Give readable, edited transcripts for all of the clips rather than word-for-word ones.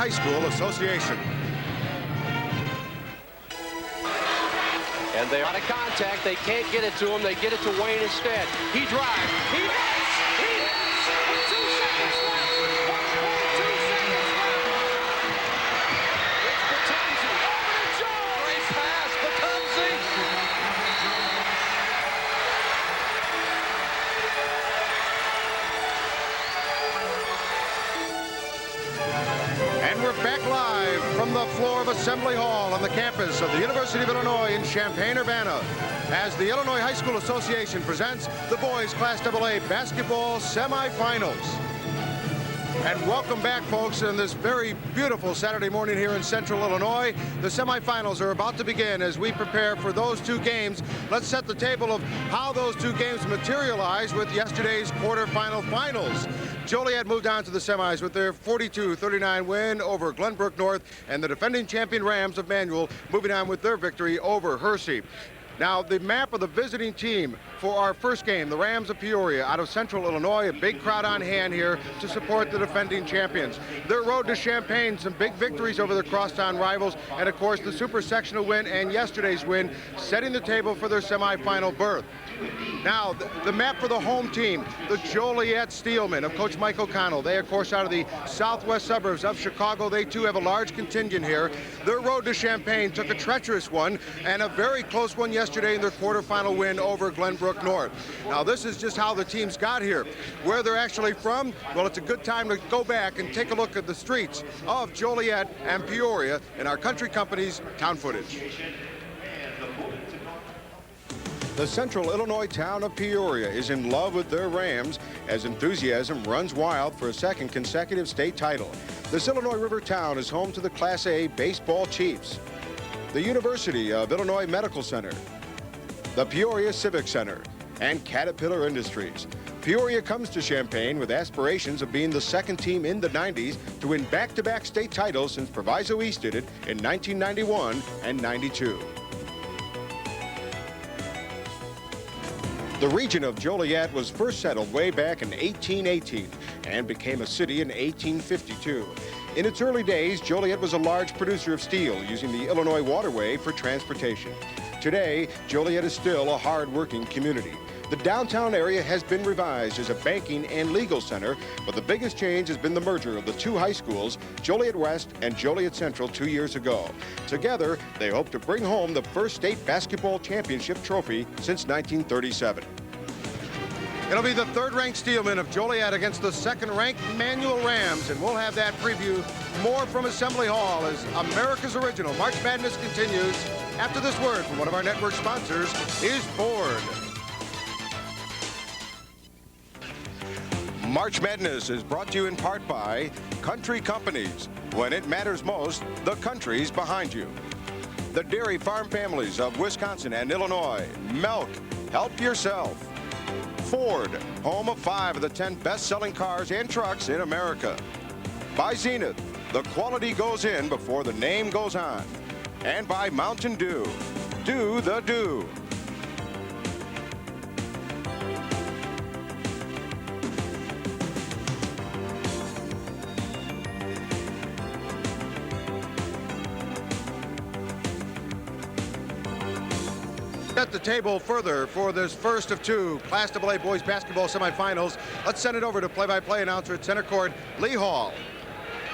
High School Association. And they're out of contact. They can't get it to him. They get it to Wayne instead. He drives. He hits. He hits. With 2 seconds left. 1.2 seconds left. It's Batunzi. Over to Joe. Great pass. Batunzi. And we're back live from the floor of Assembly Hall on the campus of the University of Illinois in Champaign-Urbana as the Illinois High School Association presents the boys Class AA basketball semifinals. And welcome back, folks, on this very beautiful Saturday morning here in Central Illinois. The semifinals are about to begin as we prepare for those 2 games. Let's set the table of how those 2 games materialized with yesterday's quarterfinal finals. Joliet moved on to the semis with their 42-39 win over Glenbrook North, and the defending champion Rams of Manual moving on with their victory over Hershey. Now, the map of the visiting team for our first game, the Rams of Peoria out of Central Illinois, a big crowd on hand here to support the defending champions. Their road to Champaign, some big victories over their crosstown rivals, and of course the super sectional win and yesterday's win, setting the table for their semifinal berth. Now, the map for the home team, the Joliet Steelmen of Coach Mike O'Connell. They, of course, out of the southwest suburbs of Chicago. They, too, have a large contingent here. Their road to Champaign took a treacherous one and a very close one yesterday in their quarterfinal win over Glenbrook North. Now, this is just how the teams got here. Where they're actually from, well, it's a good time to go back and take a look at the streets of Joliet and Peoria in our country company's town footage. The Central Illinois town of Peoria is in love with their Rams as enthusiasm runs wild for a second consecutive state title. This Illinois River town is home to the Class A baseball Chiefs, the University of Illinois Medical Center, the Peoria Civic Center, and Caterpillar Industries. Peoria comes to Champaign with aspirations of being the second team in the 90s to win back-to-back state titles since Proviso East did it in 1991 and 92. The region of Joliet was first settled way back in 1818 and became a city in 1852. In its early days, Joliet was a large producer of steel using the Illinois Waterway for transportation. Today, Joliet is still a hard-working community. The downtown area has been revised as a banking and legal center, but the biggest change has been the merger of the 2 high schools, Joliet West and Joliet Central, 2 years ago. Together, they hope to bring home the first state basketball championship trophy since 1937. It'll be the 3rd-ranked Steelmen of Joliet against the 2nd-ranked Manual Rams, and we'll have that preview more from Assembly Hall as America's original March Madness continues. After this word from one of our network sponsors is Ford. March Madness is brought to you in part by Country Companies. When it matters most, the country's behind you. The dairy farm families of Wisconsin and Illinois. Milk, help yourself. Ford, home of 5 of the 10 best-selling cars and trucks in America. By Zenith, the quality goes in before the name goes on. And by Mountain Dew, do the do. Set the table further for this first of 2 Class AA boys basketball semifinals. Let's send it over to play-by-play announcer at center court, Lee Hall.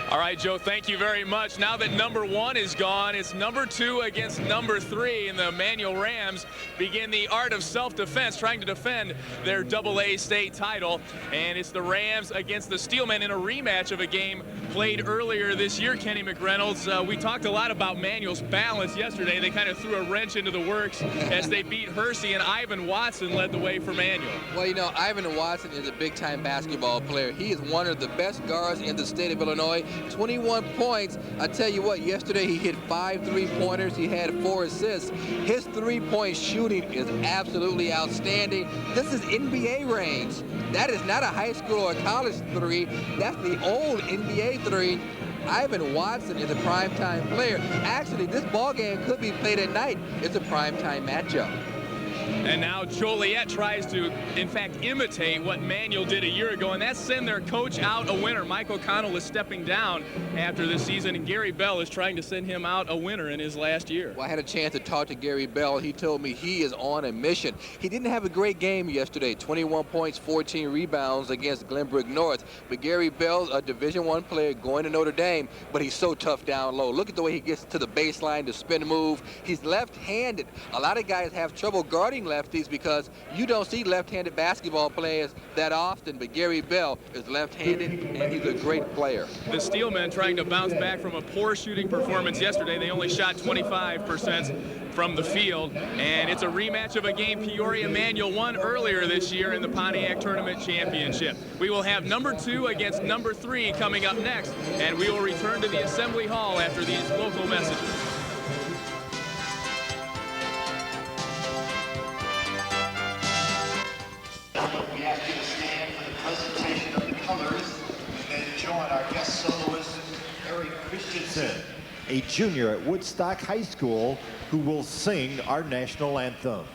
All right, Joe, thank you very much. Now that number 1 is gone, it's number 2 against number 3, and the Manual Rams begin the art of self-defense, trying to defend their AA state title. And it's the Rams against the Steelmen in a rematch of a game played earlier this year, Kenny McReynolds. We talked a lot about Manual's balance yesterday. They kind of threw a wrench into the works as they beat Hershey, and Ivan Watson led the way for Manual. Well, you know, Ivan Watson is a big-time basketball player. He is one of the best guards in the state of Illinois. 21 points. I tell you what, yesterday he hit 5 3-pointers. He had 4 assists. His 3-point shooting is absolutely outstanding. This is NBA range. That is not a high school or college 3. That's the old NBA 3. Ivan Watson is a primetime player. Actually, this ball game could be played at night. It's a primetime matchup. And now Joliet tries to, in fact, imitate what Manual did a year ago, and that's send their coach out a winner. Mike O'Connell is stepping down after this season, and Gary Bell is trying to send him out a winner in his last year. Well, I had a chance to talk to Gary Bell. He told me he is on a mission. He didn't have a great game yesterday, 21 points, 14 rebounds against Glenbrook North. But Gary Bell's a Division I player going to Notre Dame, but he's so tough down low. Look at the way he gets to the baseline to spin move. He's left-handed. A lot of guys have trouble guarding lefties because you don't see left-handed basketball players that often, but Gary Bell is left-handed, and he's a great player. The Steelmen trying to bounce back from a poor shooting performance yesterday. They only shot 25% from the field, and it's a rematch of a game Peoria Manual won earlier this year in the Pontiac Tournament Championship. We will have number 2 against number 3 coming up next, and we will return to the Assembly Hall after these local messages. We ask you to stand for the presentation of the colors and then join our guest soloist, Eric Christensen, a junior at Woodstock High School, who will sing our national anthem.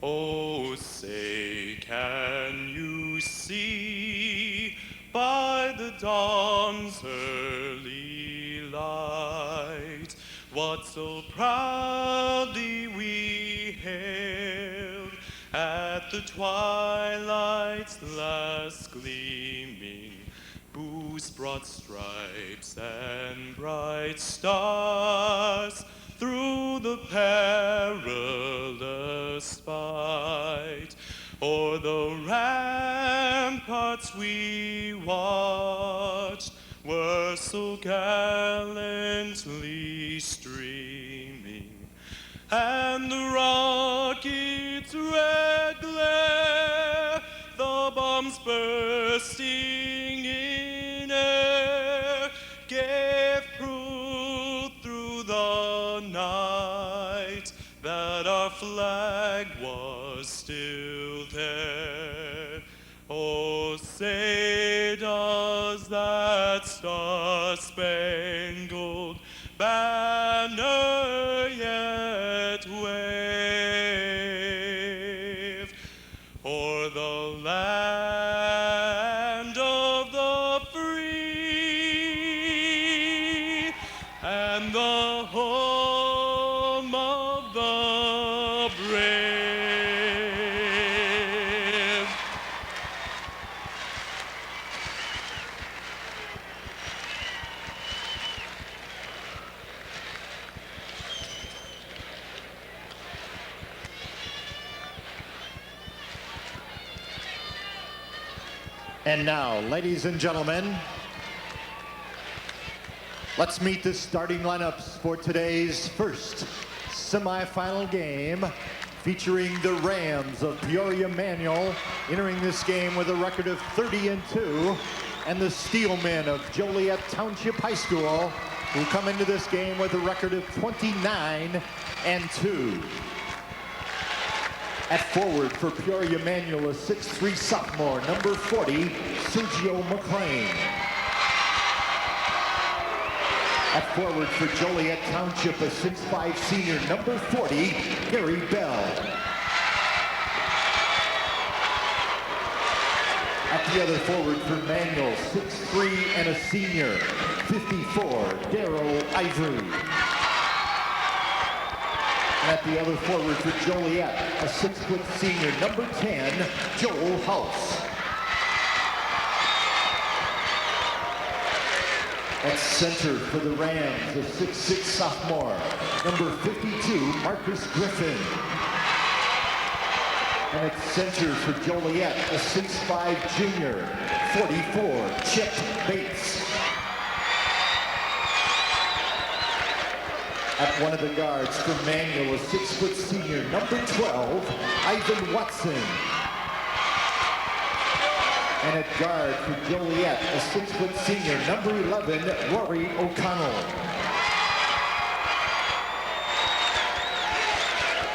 Oh, say, can you see by the dawn's early light what so proudly we hailed at the twilight's last gleaming, whose broad stripes and bright stars through the perilous fight, o'er the ramparts we watched, were so gallantly streaming, and the rocket's red glare, the bombs bursting in air, gave proof through the night that our flag was still there. Oh, say does that star-spangled banner yet wave o'er the land of the free and the home of the brave? And now, ladies and gentlemen, let's meet the starting lineups for today's first semifinal game, featuring the Rams of Peoria Manual entering this game with a record of 30-2, and the Steelmen of Joliet Township High School, who come into this game with a record of 29-2. At forward for Peoria Manual, a 6'3" sophomore, number 40, Sergio McLean. At forward for Joliet Township, a 6'5" senior, number 40, Gary Bell. At the other forward for Manual, 6'3" and a senior, 54, Darryl Ivory. And at the other forward for Joliet, a 6-foot senior, number 10, Joel House. At center for the Rams, a 6'6" sophomore, number 52, Marcus Griffin. And at center for Joliet, a 6'5" junior, 44, Chip Bates. At one of the guards for Manual, a 6-foot senior, number 12, Ivan Watson. And at guard for Joliet, a 6-foot senior, number 11, Rory O'Connell.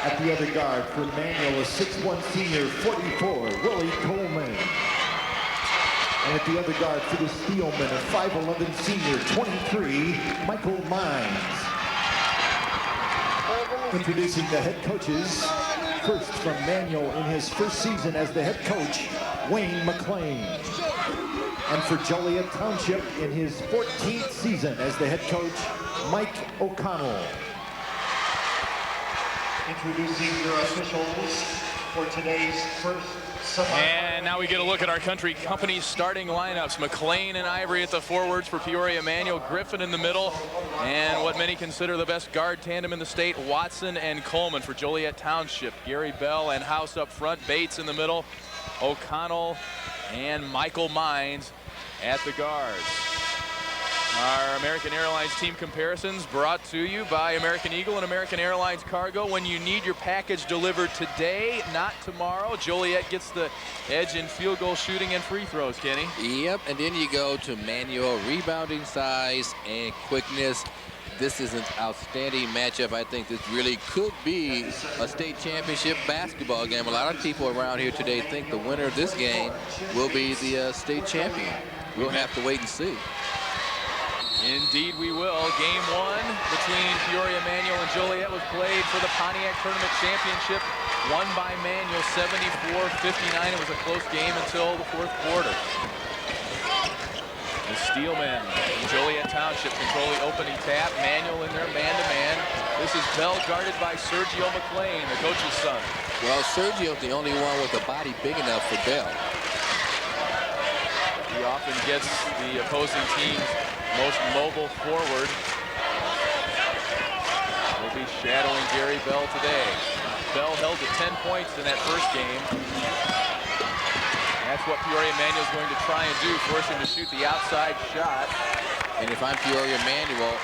At the other guard for Manual, a 6'1" senior, 44, Willie Coleman. And at the other guard for the Steelmen, a 5'11" senior, 23, Michael Mines. Introducing the head coaches. First from Manual in his first season as the head coach, Wayne McLean. And for Joliet Township in his 14th season as the head coach, Mike O'Connell. Introducing your officials for today's first semifinal. And now we get a look at our country company's starting lineups. McLean and Ivory at the forwards for Peoria Manual, Griffin in the middle, and what many consider the best guard tandem in the state, Watson and Coleman for Joliet Township. Gary Bell and House up front, Bates in the middle, O'Connell and Michael Mines at the guards. Our American Airlines team comparisons brought to you by American Eagle and American Airlines Cargo. When you need your package delivered today, not tomorrow, Joliet gets the edge in field goal shooting and free throws, Kenny. Yep, and then you go to Manual, rebounding size and quickness. This is an outstanding matchup. I think this really could be a state championship basketball game. A lot of people around here today think the winner of this game will be the state champion. We'll have to wait and see. Indeed we will. Game one between Peoria Manual and Joliet was played for the Pontiac Tournament Championship, won by Manual 74-59. It was a close game until the fourth quarter. The Steelmen from Joliet Township control the opening tap. Manual in there man-to-man. This is Bell guarded by Sergio McLean, the coach's son. Well, Sergio's the only one with a body big enough for Bell. He often gets the opposing team's most mobile forward. Will be shadowing Gary Bell today. Bell held to 10 points in that first game. That's what Peoria Manual is going to try and do, force him to shoot the outside shot. And if I'm Peoria Manual,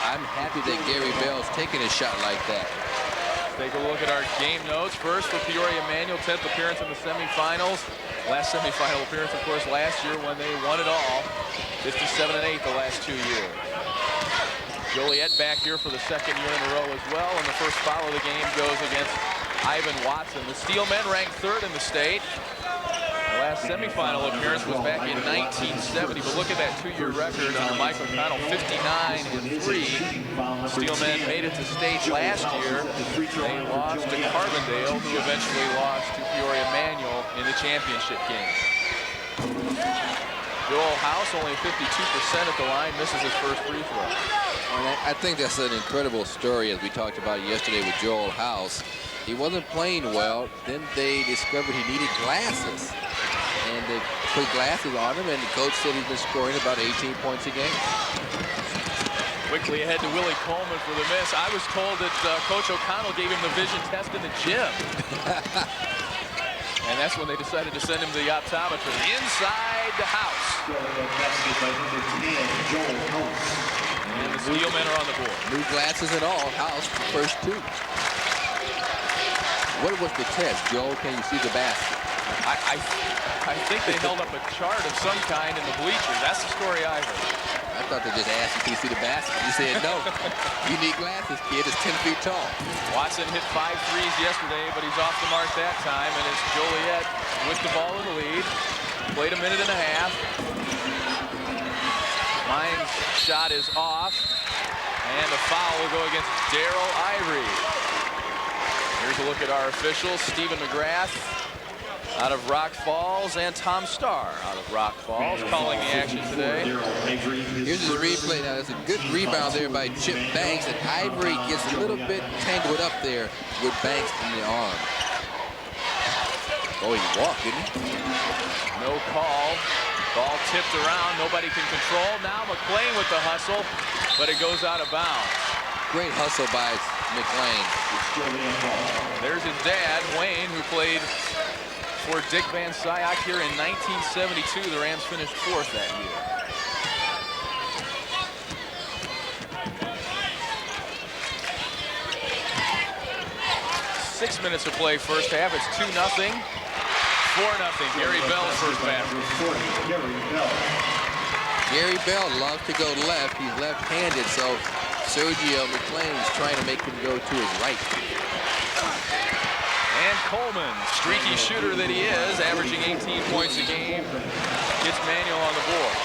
I'm happy that Gary Bell's taking a shot like that. Take a look at our game notes. First for Peoria Manual, 10th appearance in the semifinals. Last semifinal appearance, of course, last year when they won it all. 57-8 the last 2 years. Joliet back here for the second year in a row as well, and the first foul of the game goes against Ivan Watson. The Steelmen ranked third in the state. The last semifinal appearance was back in 1970, but look at that 2-year record under Mike O'Connell, 59-3. Steelmen made it to state last year. They lost to Carbondale, who eventually lost to Peoria Manual in the championship game. Joel House, only 52% at the line, misses his first free throw. And I think that's an incredible story, as we talked about yesterday with Joel House. He wasn't playing well. Then they discovered he needed glasses. And they put glasses on him, and the coach said he's been scoring about 18 points a game. Quickly ahead to Willie Coleman for the miss. I was told that Coach O'Connell gave him the vision test in the gym. And that's when they decided to send him to the optometrist. Inside the House. And the Steelmen are on the board. New glasses and all. House, the first two. What was the test, Joel? Can you see the basket? I think they held up a chart of some kind in the bleachers. That's the story I heard. I thought they just asked you, can you see the basket? You said no. You need glasses, kid. It's 10 feet tall. Watson hit 5 threes yesterday, but he's off the mark that time, and it's Joliet with the ball in the lead. Played a minute and a half. Mines' shot is off, and the foul will go against Darryl Ivory. Here's a look at our officials. Stephen McGrath out of Rock Falls, and Tom Starr out of Rock Falls calling the action today. Here's his replay. Now, there's a good rebound there by Chip Banks, and Ivory gets a little bit tangled up there with Banks in the arm. Oh, he walked, didn't he? No call. Ball tipped around. Nobody can control. Now McLean with the hustle, but it goes out of bounds. Great hustle by McLean. There's his dad, Wayne, who played for Dick Van Sciak here in 1972. The Rams finished 4th that year. Six minutes of play first half. It's 2-0. 4-0. Gary Bell's first basket. Gary Bell loves to go left. He's left-handed, so Sergio McClain is trying to make him go to his right. And Coleman, streaky shooter that he is, averaging 18 points a game, gets Manuel on the board.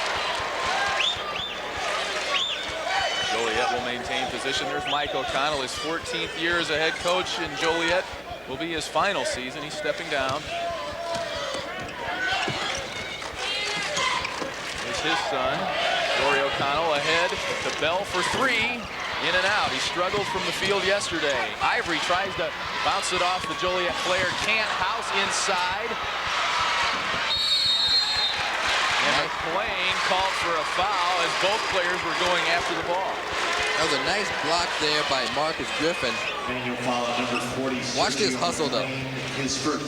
Joliet will maintain position. There's Mike O'Connell, his 14th year as a head coach in Joliet. Will be his final season. He's stepping down. His son, Rory O'Connell, ahead to Bell for 3, in and out. He struggled from the field yesterday. Ivory tries to bounce it off the Joliet player. Can't. House inside. And McClain called for a foul as both players were going after the ball. That was a nice block there by Marcus Griffin. Watch this hustle, though. His first.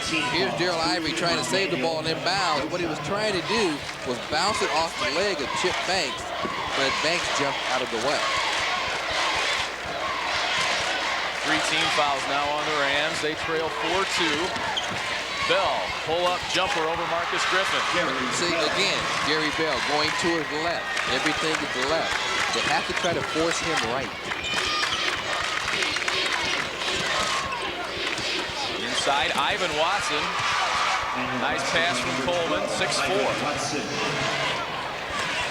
Here's Daryl Ivory trying to save the ball in inbounds. What he was trying to do was bounce it off the leg of Chip Banks, but Banks jumped out of the way. 3 team fouls now on the Rams. They trail 4-2. Bell, pull-up jumper over Marcus Griffin. See, again, Gary Bell going to his left. Everything is left. They have to try to force him right. Inside, Ivan Watson. Nice pass from Coleman, 6'4".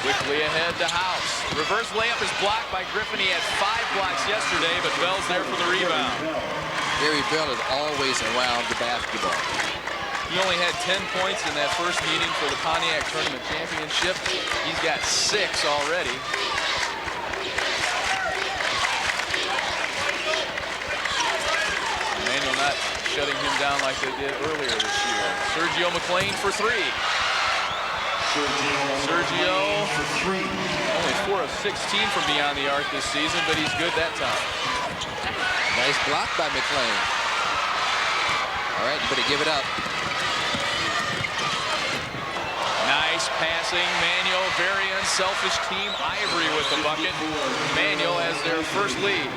Quickly ahead to House. Reverse layup is blocked by Griffin. He had 5 blocks yesterday, but Bell's there for the rebound. Gary Bell is always around the basketball. He only had 10 points in that first meeting for the Pontiac Tournament Championship. He's got 6 already. Emmanuel not shutting him down like they did earlier this year. Sergio McClain for 3. Sergio only 4 of 16 from beyond the arc this season, but he's good that time. Nice block by McClain. All right, you better give it up. Nice passing. Manuel, very unselfish team. Ivory with the bucket. Manuel has their first lead.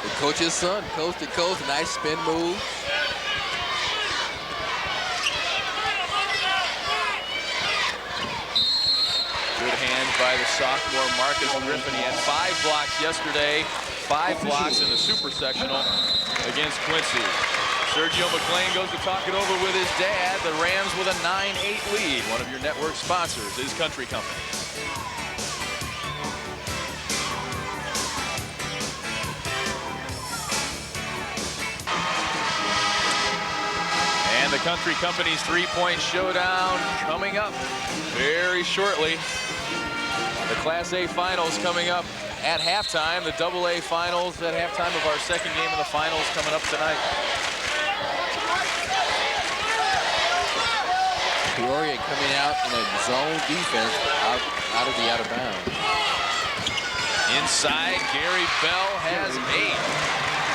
The coach's son, coast to coast, nice spin move. Good hand by the sophomore Marcus Griffin. He had 5 blocks yesterday, 5 blocks in the super sectional against Quincy. Sergio McClain goes to talk it over with his dad. The Rams with a 9-8 lead. One of your network sponsors is Country Company. And the Country Company's 3-point showdown coming up very shortly. The Class A finals coming up at halftime. The AA finals at halftime of our second game of the finals coming up tonight. Peoria coming out in a zone defense out of the out of bounds. Inside, Gary Bell has 8.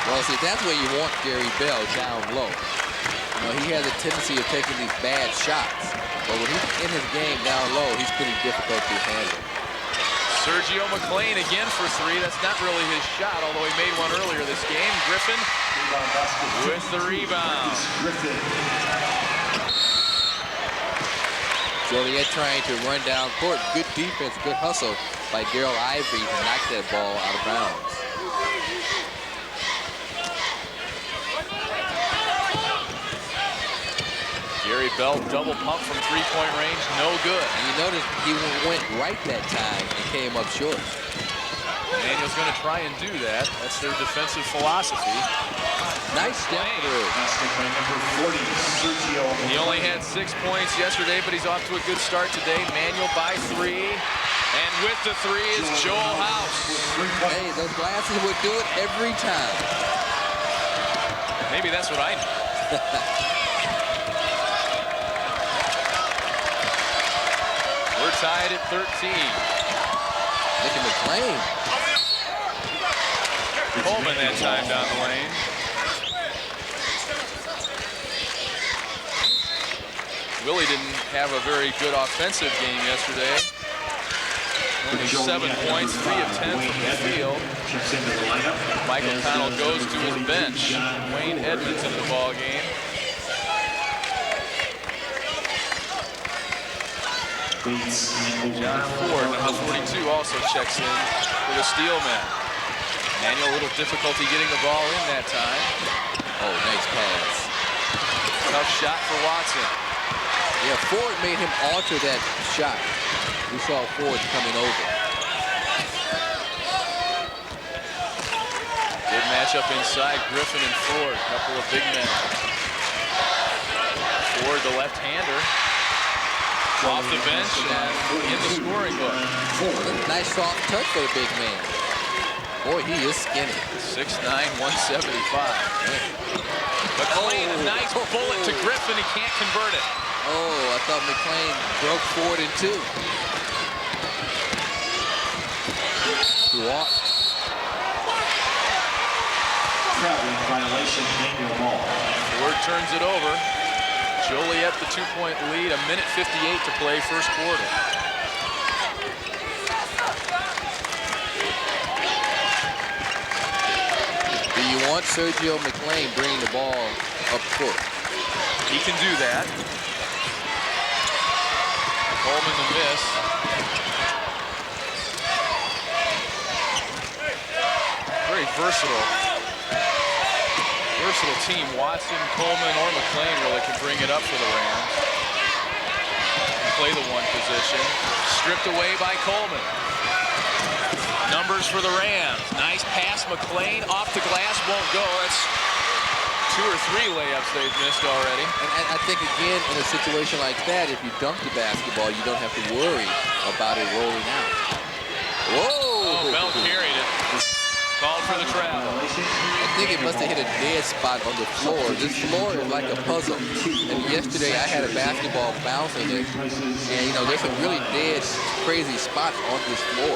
Well, see, that's where you want Gary Bell, down low. You know, he has a tendency of taking these bad shots. But when he's in his game down low, he's pretty difficult to handle. Sergio McClain again for 3. That's not really his shot, although he made one earlier this game. Griffin with the rebound. Joliet trying to run down court. Good defense, good hustle by Daryl Ivory to knock that ball out of bounds. Gary Bell double pump from 3-point range, no good. And you notice he went right that time and came up short. Manuel's going to try and do that. That's their defensive philosophy. Nice step through. He only had 6 points yesterday, but he's off to a good start today. Manuel by 3. And with the 3 is Joel House. Hey, those glasses would do it every time. Maybe that's what I need. We're tied at 13. Look at McClain. Coleman that time down the lane. Willie didn't have a very good offensive game yesterday. Only 7 points, 3 of 10 from the field. Michael Connell goes to his bench. Wayne Edmonds into the ball game. John Ford, number 42, also checks in for the steel man. Manuel, a little difficulty getting the ball in that time. Oh, nice pass. Tough shot for Watson. Yeah, Ford made him alter that shot. We saw Ford coming over. Good matchup inside, Griffin and Ford, a couple of big men. Ford, the left-hander, off the bench and in the scoring book. Nice soft touch for the big man. Boy, he is skinny. 6'9", 175. McLean, a nice bullet to Griffin. He can't convert it. Oh, I thought McLean broke Ford in two. Walk. Traveling violation, manual ball. Ford turns it over. Joliet the 2-point lead. 1:58 to play, first quarter. Do you want Sergio McLean bringing the ball up court? He can do that. Coleman the miss. Very versatile team. Watson, Coleman, or McLean really can bring it up for the Rams. Play the one position. Stripped away by Coleman. Numbers for the Rams. Nice pass, McLean off the glass, won't go. That's 2 or 3 layups they've missed already. And I think, again, in a situation like that, if you dunk the basketball, you don't have to worry about it rolling out. Whoa! Oh, Bell carried it. Called for the travel. I think it must have hit a dead spot on the floor. This floor is like a puzzle. And yesterday I had a basketball bouncing it, and you know there's some really dead, crazy spots on this floor.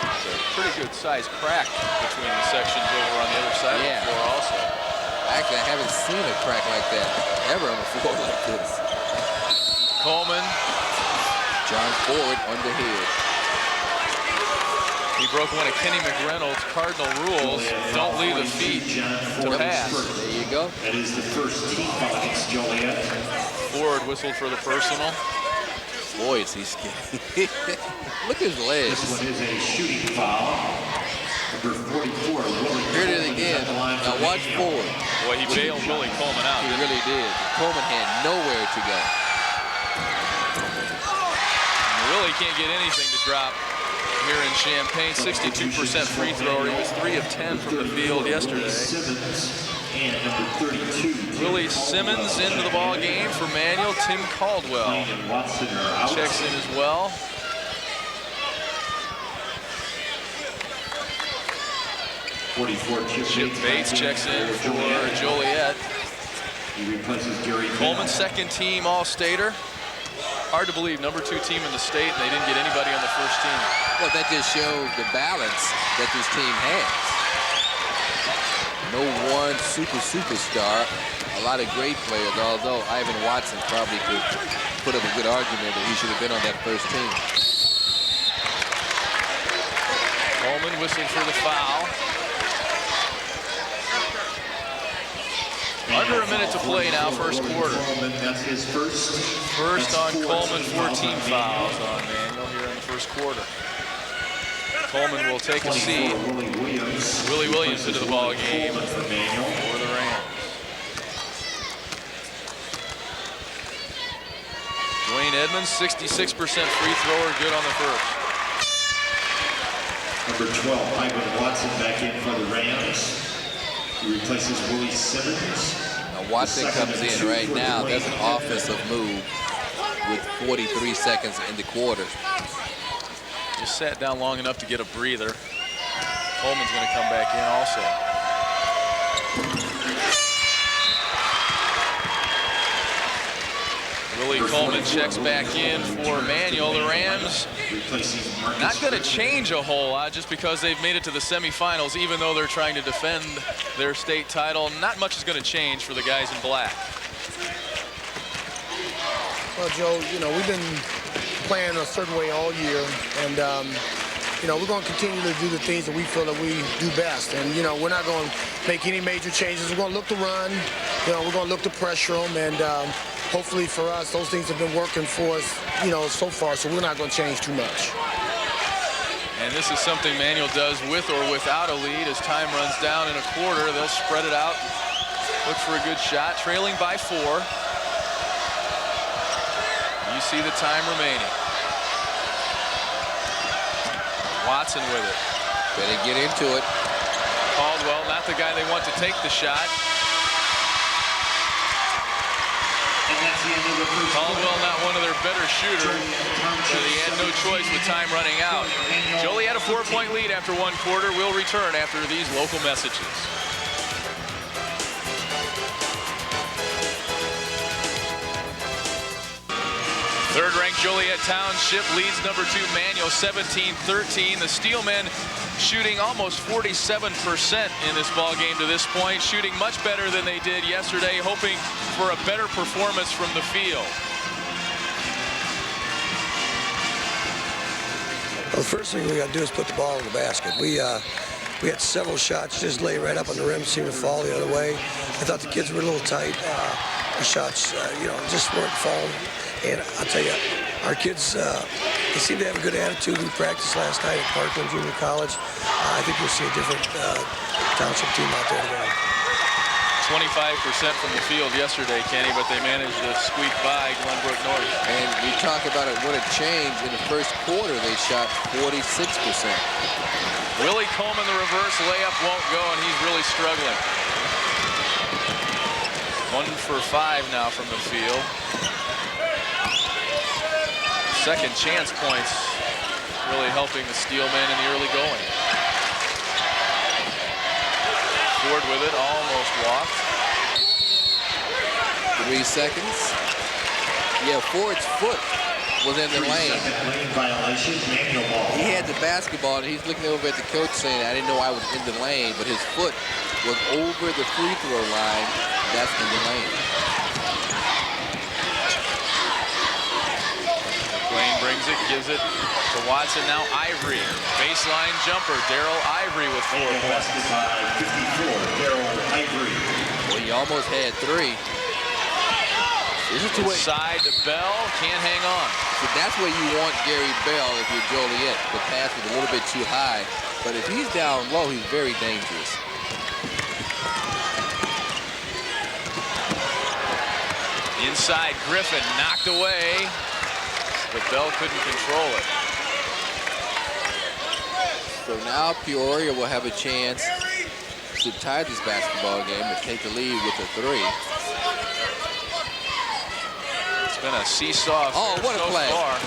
It's a pretty good sized crack between the sections over on the other side of the floor also. Actually, I haven't seen a crack like that ever on a floor like this. Coleman. John Ford on the head. He broke one of Kenny McReynolds' cardinal rules. Don't leave the feet to pass. There you go. That is the first team foul against Joliet. Ford whistled for the personal. Boy, is he skinny. Look at his legs. This one is a shooting foul. Number 44, Willie. Here it is again. Now watch Ford. Boy, he bailed Willie Coleman out. He really did. Coleman had nowhere to go. Willie can't get anything to drop here in Champaign. 62% free thrower. He was 3 of 10 from the field yesterday. And number 32. Willie Simmons into the ball game for Manuel. Tim Caldwell checks in as well. Chip Bates checks in for Joliet. He replaces Jerry Coleman, second team All-Stater. Hard to believe, number 2 team in the state, and they didn't get anybody on the first team. Well, that just shows the balance that this team has. No one superstar, a lot of great players, although Ivan Watson probably could put up a good argument that he should have been on that first team. Coleman whistling for the foul. Under a minute to play now, first quarter. That's his first. First on Coleman, 14 fouls on Manuel here in the first quarter. Coleman will take a seat. Willie Williams into the ball game for the Rams. Dwayne Edmonds, 66% free thrower, good on the first. Number 12, Ivan Watson back in for the Rams. He replaces Willie Simmons. Now Watson comes in right now. That's an offensive move with 43 seconds in the quarter. Just sat down long enough to get a breather. Coleman's going to come back in also. Willie Coleman checks back in for Manuel. The Rams not going to change a whole lot just because they've made it to the semifinals, even though they're trying to defend their state title. Not much is going to change for the guys in black. Well, Joe, you know, we've been playing a certain way all year, and you know, we're going to continue to do the things that we feel that we do best. And, you know, we're not going to make any major changes. We're going to look to run. You know, we're going to look to pressure them. And hopefully for us, those things have been working for us, you know, so far. So we're not going to change too much. And this is something Manual does with or without a lead. As time runs down in a quarter, they'll spread it out. Look for a good shot. Trailing by 4. You see the time remaining. Watson with it. Better get into it. Caldwell, not the guy they want to take the shot. Caldwell, not one of their better shooters, but he had no choice with time running out. Joliet a 4-point lead after 1 quarter. Will return after these local messages. Third-ranked Joliet Township leads number 2 Manual 17-13. The Steelmen shooting almost 47% in this ball game to this point, shooting much better than they did yesterday, hoping for a better performance from the field. Well, the first thing we got to do is put the ball in the basket. We had several shots just lay right up on the rim, seemed to fall the other way. I thought the kids were a little tight. The shots, you know, just weren't falling. And I'll tell you, our kids, they seem to have a good attitude. We practiced last night at Parkland Junior College. I think you'll see a different township team out there today. 25% from the field yesterday, Kenny, but they managed to squeak by Glenbrook North. And we talk about it, what a change. In the first quarter, they shot 46%. Willie Coleman, the reverse layup won't go, and he's really struggling. 1 for 5 now from the field. Second chance points really helping the Steelmen in the early going. Ford with it, almost walked. 3 seconds. Yeah, Ford's foot was in the lane. He had the basketball, and he's looking over at the coach saying, I didn't know I was in the lane, but his foot was over the free throw line. That's in the lane. McLean brings it, gives it to Watson. Now Ivory, baseline jumper. Daryl Ivory with 4 points. Well, he almost had 3. Inside to Bell, can't hang on. So that's where you want Gary Bell if you're Joliet. The pass was a little bit too high, but if he's down low, he's very dangerous. Inside Griffin, knocked away, but Bell couldn't control it. So now Peoria will have a chance to tie this basketball game and take the lead with a 3. It's been a seesaw what a play. So far.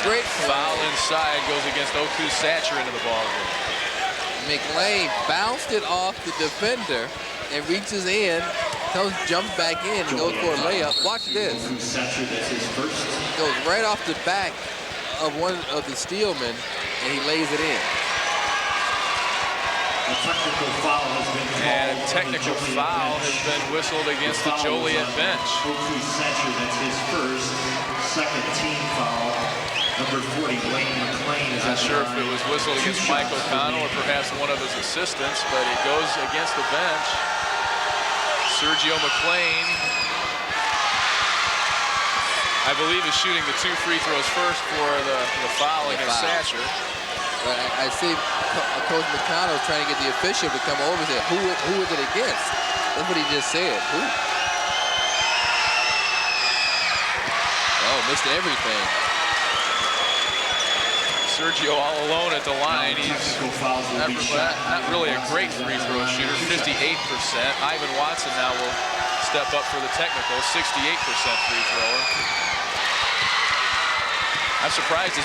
Great play. Foul inside goes against Oku Satcher into the ball game. McLean bounced it off the defender and reaches in, jumps back in and goes for a layup. Watch this. Goes right off the back of one of the Steelmen, and he lays it in. A technical foul has been called. And a technical foul has been whistled against the Joliet bench. That's his first, second team foul. Number 40, Blaine McLean. Not sure if it was whistled against Mike O'Connell or perhaps one of his assistants, but it goes against the bench. Sergio McLean, I believe, is shooting the 2 free throws first for the foul against Satcher. But I see Coach McConnell trying to get the official to come over and say, who is it against? That's what he just said. Who? Oh, missed everything. Sergio all alone at the line. He's not really a great free throw shooter, 58%. Ivan Watson now will step up for the technical, 68% free thrower. I'm surprised as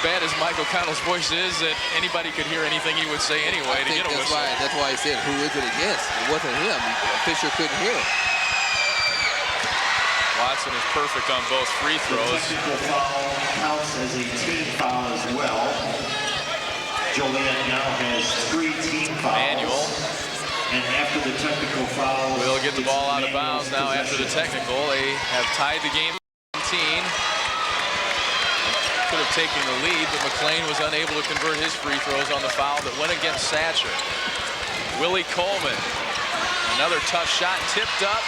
bad as Mike O'Connell's voice is that anybody could hear anything he would say anyway to get a whistle. That's why I said, who is it against? It wasn't him. The official couldn't hear him. Watson is perfect on both free throws. The technical foul counts as a team foul as well. Joliet now has 3 team fouls. Manual And after the technical foul, We'll get the ball out of bounds now after the technical. They have tied the game 17. Could have taken the lead, but McLean was unable to convert his free throws on the foul that went against Satcher. Willie Coleman, another tough shot, tipped up.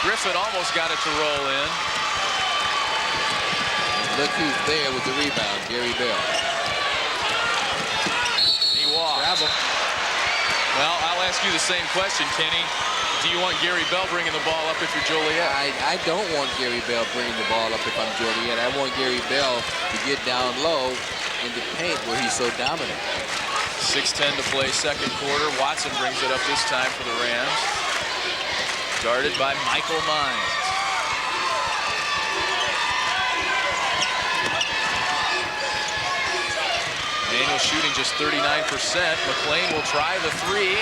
Griffin almost got it to roll in. Look who's there with the rebound, Gary Bell. He walked. Travel. Well, I'll ask you the same question, Kenny. Do you want Gary Bell bringing the ball up if you're Joliet? I don't want Gary Bell bringing the ball up if I'm Joliet. I want Gary Bell to get down low in the paint where he's so dominant. 6:10 to play, second quarter. Watson brings it up this time for the Rams. Guarded by Michael Mines. Manuel shooting just 39%. McLean will try the three.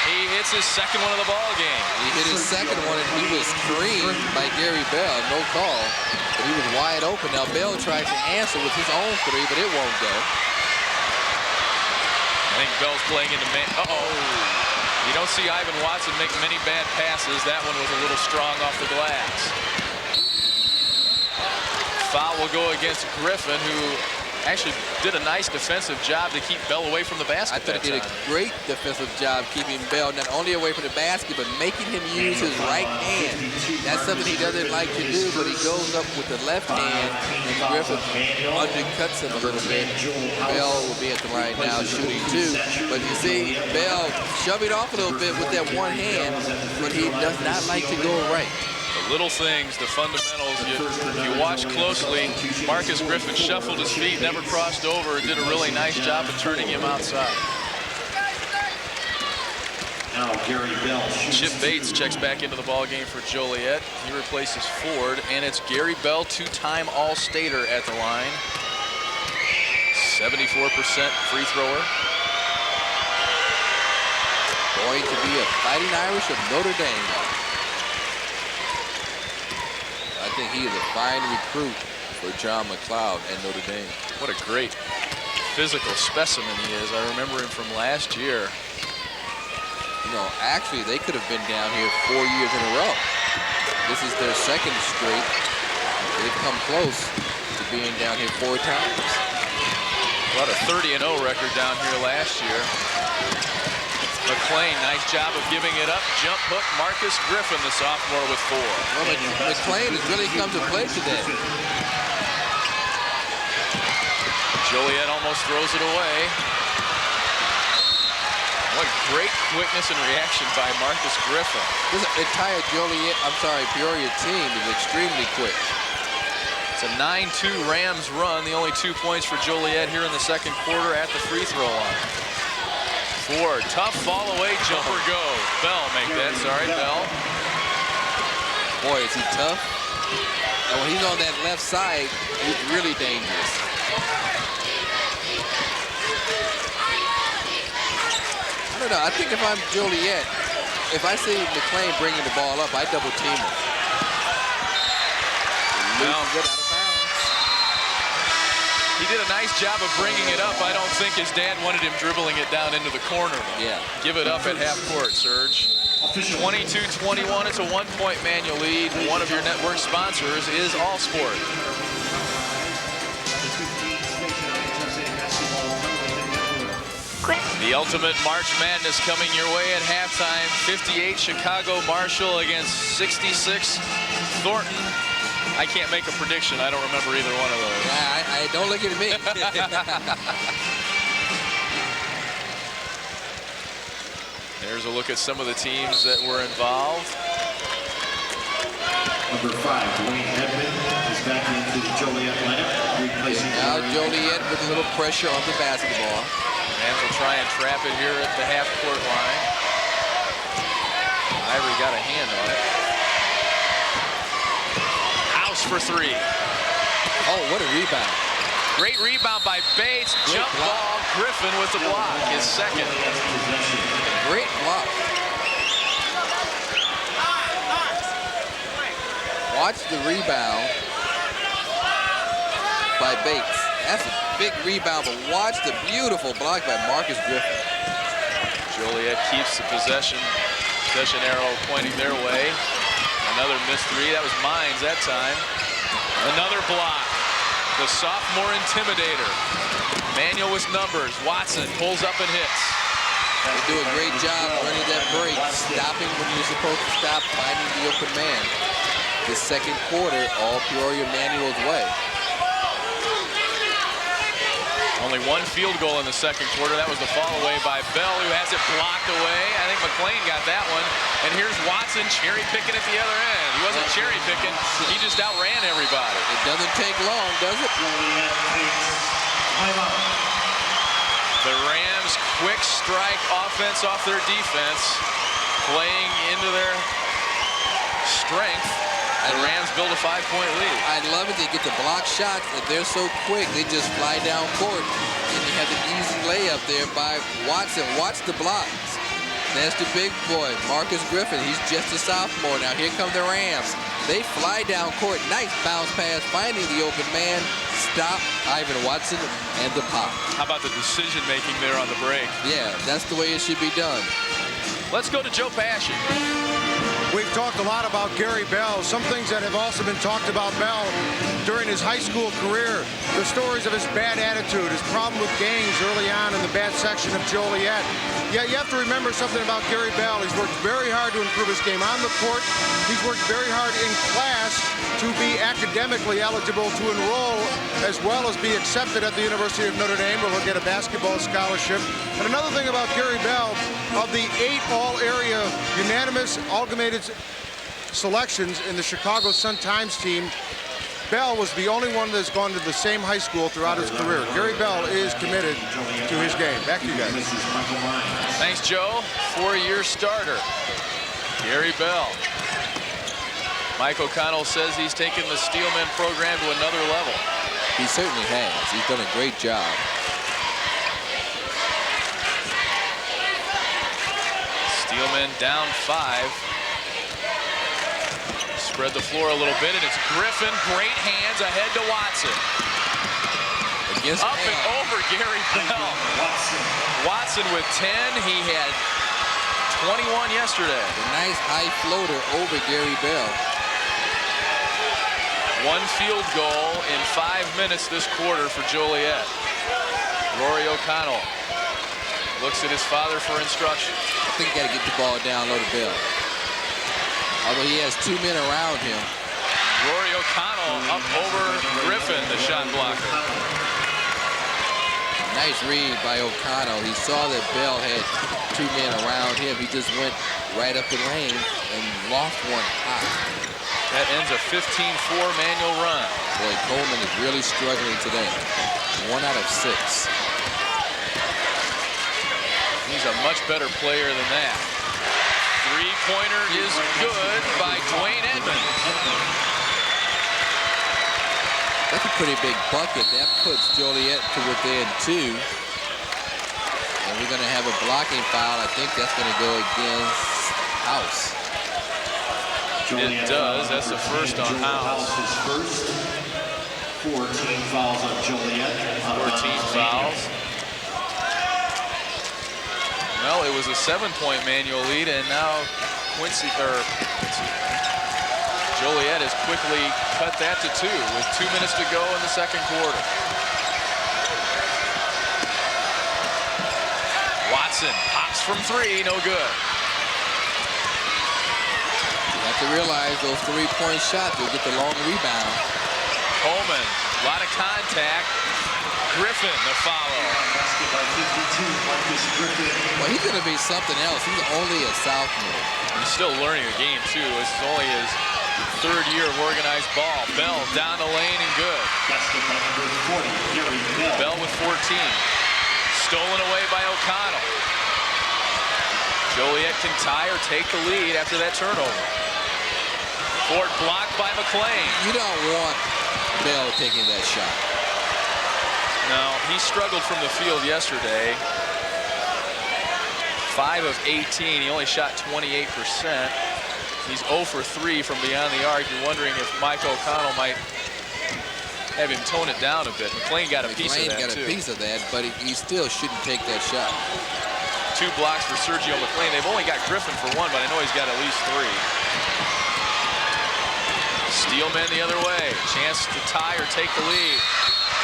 He hits his second one of the ball game. He hit his second one and he was screened by Gary Bell. No call, but he was wide open. Now Bell tries to answer with his own three, but it won't go. I think Bell's playing into man. Uh-oh. You don't see Ivan Watson make many bad passes. That one was a little strong off the glass. Foul will go against Griffin, who actually did a nice defensive job to keep Bell away from the basket. I thought he did a great defensive job keeping Bell not only away from the basket, but making him use his right hand. That's something he doesn't like to do, but he goes up with the left hand, and Griffin undercuts him a little bit. Bell will be at the line now shooting two. But you see, Bell shoving off a little bit with that one hand, but he does not like to go right. The little things, the fundamentals, you watch closely. Marcus Griffin shuffled his feet, never crossed over, and did a really nice job of turning him outside. Now Gary Bell. Chip Bates checks back into the ball game for Joliet. He replaces Ford, and it's Gary Bell, two-time All-Stater at the line. 74% free thrower. Going to be a Fighting Irish of Notre Dame. I think he is a fine recruit for John McLeod and Notre Dame. What a great physical specimen he is. I remember him from last year. You know, actually, they could have been down here 4 years in a row. This is their second straight. They've come close to being down here 4 times. What a 30-0 record down here last year. McLean, nice job of giving it up. Jump hook, Marcus Griffin, the sophomore, with 4. Well, McLean has really come to play today. Joliet almost throws it away. What great quickness and reaction by Marcus Griffin. This entire Peoria team is extremely quick. It's a 9-2 Rams run. The only 2 points for Joliet here in the second quarter at the free throw line. Ford, tough fall away jumper go. Bell make that, sorry, Bell. Boy, is he tough. And when he's on that left side, he's really dangerous. I don't know, I think if I'm Joliet, if I see McLean bringing the ball up, I double team him. Loses it out of bounds. He did a nice job of bringing it up. I don't think his dad wanted him dribbling it down into the corner. Yeah. Give it up at half court, Serge. 22-21, it's a 1-point Manual lead. One of your network sponsors is All Sport. The ultimate March Madness coming your way at halftime. 58 Chicago Marshall against 66 Thornton. I can't make a prediction. I don't remember either one of those. Yeah, I don't look at me. There's a look at some of the teams that were involved. Number 5, Dwayne Edmond is back into the Joliet lineup, replacing. Now Joliet with a little pressure on the basketball. Rams will try and trap it here at the half-court line. Ivory got a hand on it. House for 3. Oh, what a rebound. Great rebound by Bates. Jump ball. Griffin with the block, his second. Great block. Watch the rebound by Bates. That's a big rebound, but watch the beautiful block by Marcus Griffin. Joliet keeps the possession. Possession arrow pointing their way. Another missed three. That was Mines that time. Another block. The sophomore intimidator. Manuel with numbers. Watson pulls up and hits. They do a great job running that break, stopping when you're supposed to stop, finding the open man. The second quarter, all Peoria Manuel's way. Only one field goal in the second quarter. That was the fall away by Bell, who has it blocked away. I think McLean got that one. And here's Watson cherry picking at the other end. He wasn't cherry picking. He just outran everybody. It doesn't take long, does it? The Rams quick strike offense off their defense, playing into their strength. The Rams build a 5-point lead. I love it. They get the block shots. If they're so quick, they just fly down court. And you have the easy layup there by Watson. Watch the blocks. That's the big boy, Marcus Griffin. He's just a sophomore. Now here come the Rams. They fly down court. Nice bounce pass, finding the open man. Stop Ivan Watson and the pop. How about the decision making there on the break? Yeah, that's the way it should be done. Let's go to Joe Passion. We've talked a lot about Gary Bell. Some things that have also been talked about Bell during his high school career. The stories of his bad attitude, his problem with gangs early on in the bad section of Joliet. Yeah, you have to remember something about Gary Bell. He's worked very hard to improve his game on the court. He's worked very hard in class to be academically eligible to enroll as well as be accepted at the University of Notre Dame, where he'll get a basketball scholarship. And another thing about Gary Bell, of the 8 all-area unanimous amalgamated selections in the Chicago Sun-Times team, Bell was the only one that's gone to the same high school throughout his career. Gary Bell is committed to his game. Back to you guys. Thanks, Joe. 4-year starter, Gary Bell. Mike O'Connell says he's taken the Steelman program to another level. He certainly has. He's done a great job. Steelman down 5. Spread the floor a little bit, and it's Griffin. Great hands ahead to Watson. Against Up and over Gary Bell. Watson with 10. He had 21 yesterday. A nice high floater over Gary Bell. One field goal in 5 minutes this quarter for Joliet. Rory O'Connell looks at his father for instruction. I think you got to get the ball down low to Bell. Although he has 2 men around him. Rory O'Connell up over Griffin, the shot blocker. Nice read by O'Connell. He saw that Bell had 2 men around him. He just went right up the lane and lost one high. That ends a 15-4 Manuel run. Boy, Coleman is really struggling today. 1 out of 6. He's a much better player than that. Three-pointer is good by Dwayne Edmonds. That's a pretty big bucket. That puts Joliet to within 2. And we're going to have a blocking foul. I think that's going to go against House. It does. That's the first on House. 14 fouls on Joliet. 14 fouls. Well, it was a 7-point Manuel lead, and now Joliet has quickly cut that to 2 with 2 minutes to go in the second quarter. Watson pops from 3, no good. You have to realize those 3-point shots will get the long rebound. Coleman, a lot of contact. Griffin, the follow. Well, he's going to be something else. He's only a sophomore. He's still learning the game, too. This is only his 3rd year of organized ball. Bell down the lane and good. Bell with 14. Stolen away by O'Connell. Joliet can tie or take the lead after that turnover. Ford blocked by McLean. You don't want Bell taking that shot. No, he struggled from the field yesterday. 5 of 18. He only shot 28%. He's 0 for 3 from beyond the arc. You're wondering if Mike O'Connell might have him tone it down a bit. McLean got a piece of that, too. McLean got a piece of that, but he still shouldn't take that shot. 2 blocks for Sergio McLean. They've only got Griffin for 1, but I know he's got at least 3. Steelman the other way. Chance to tie or take the lead.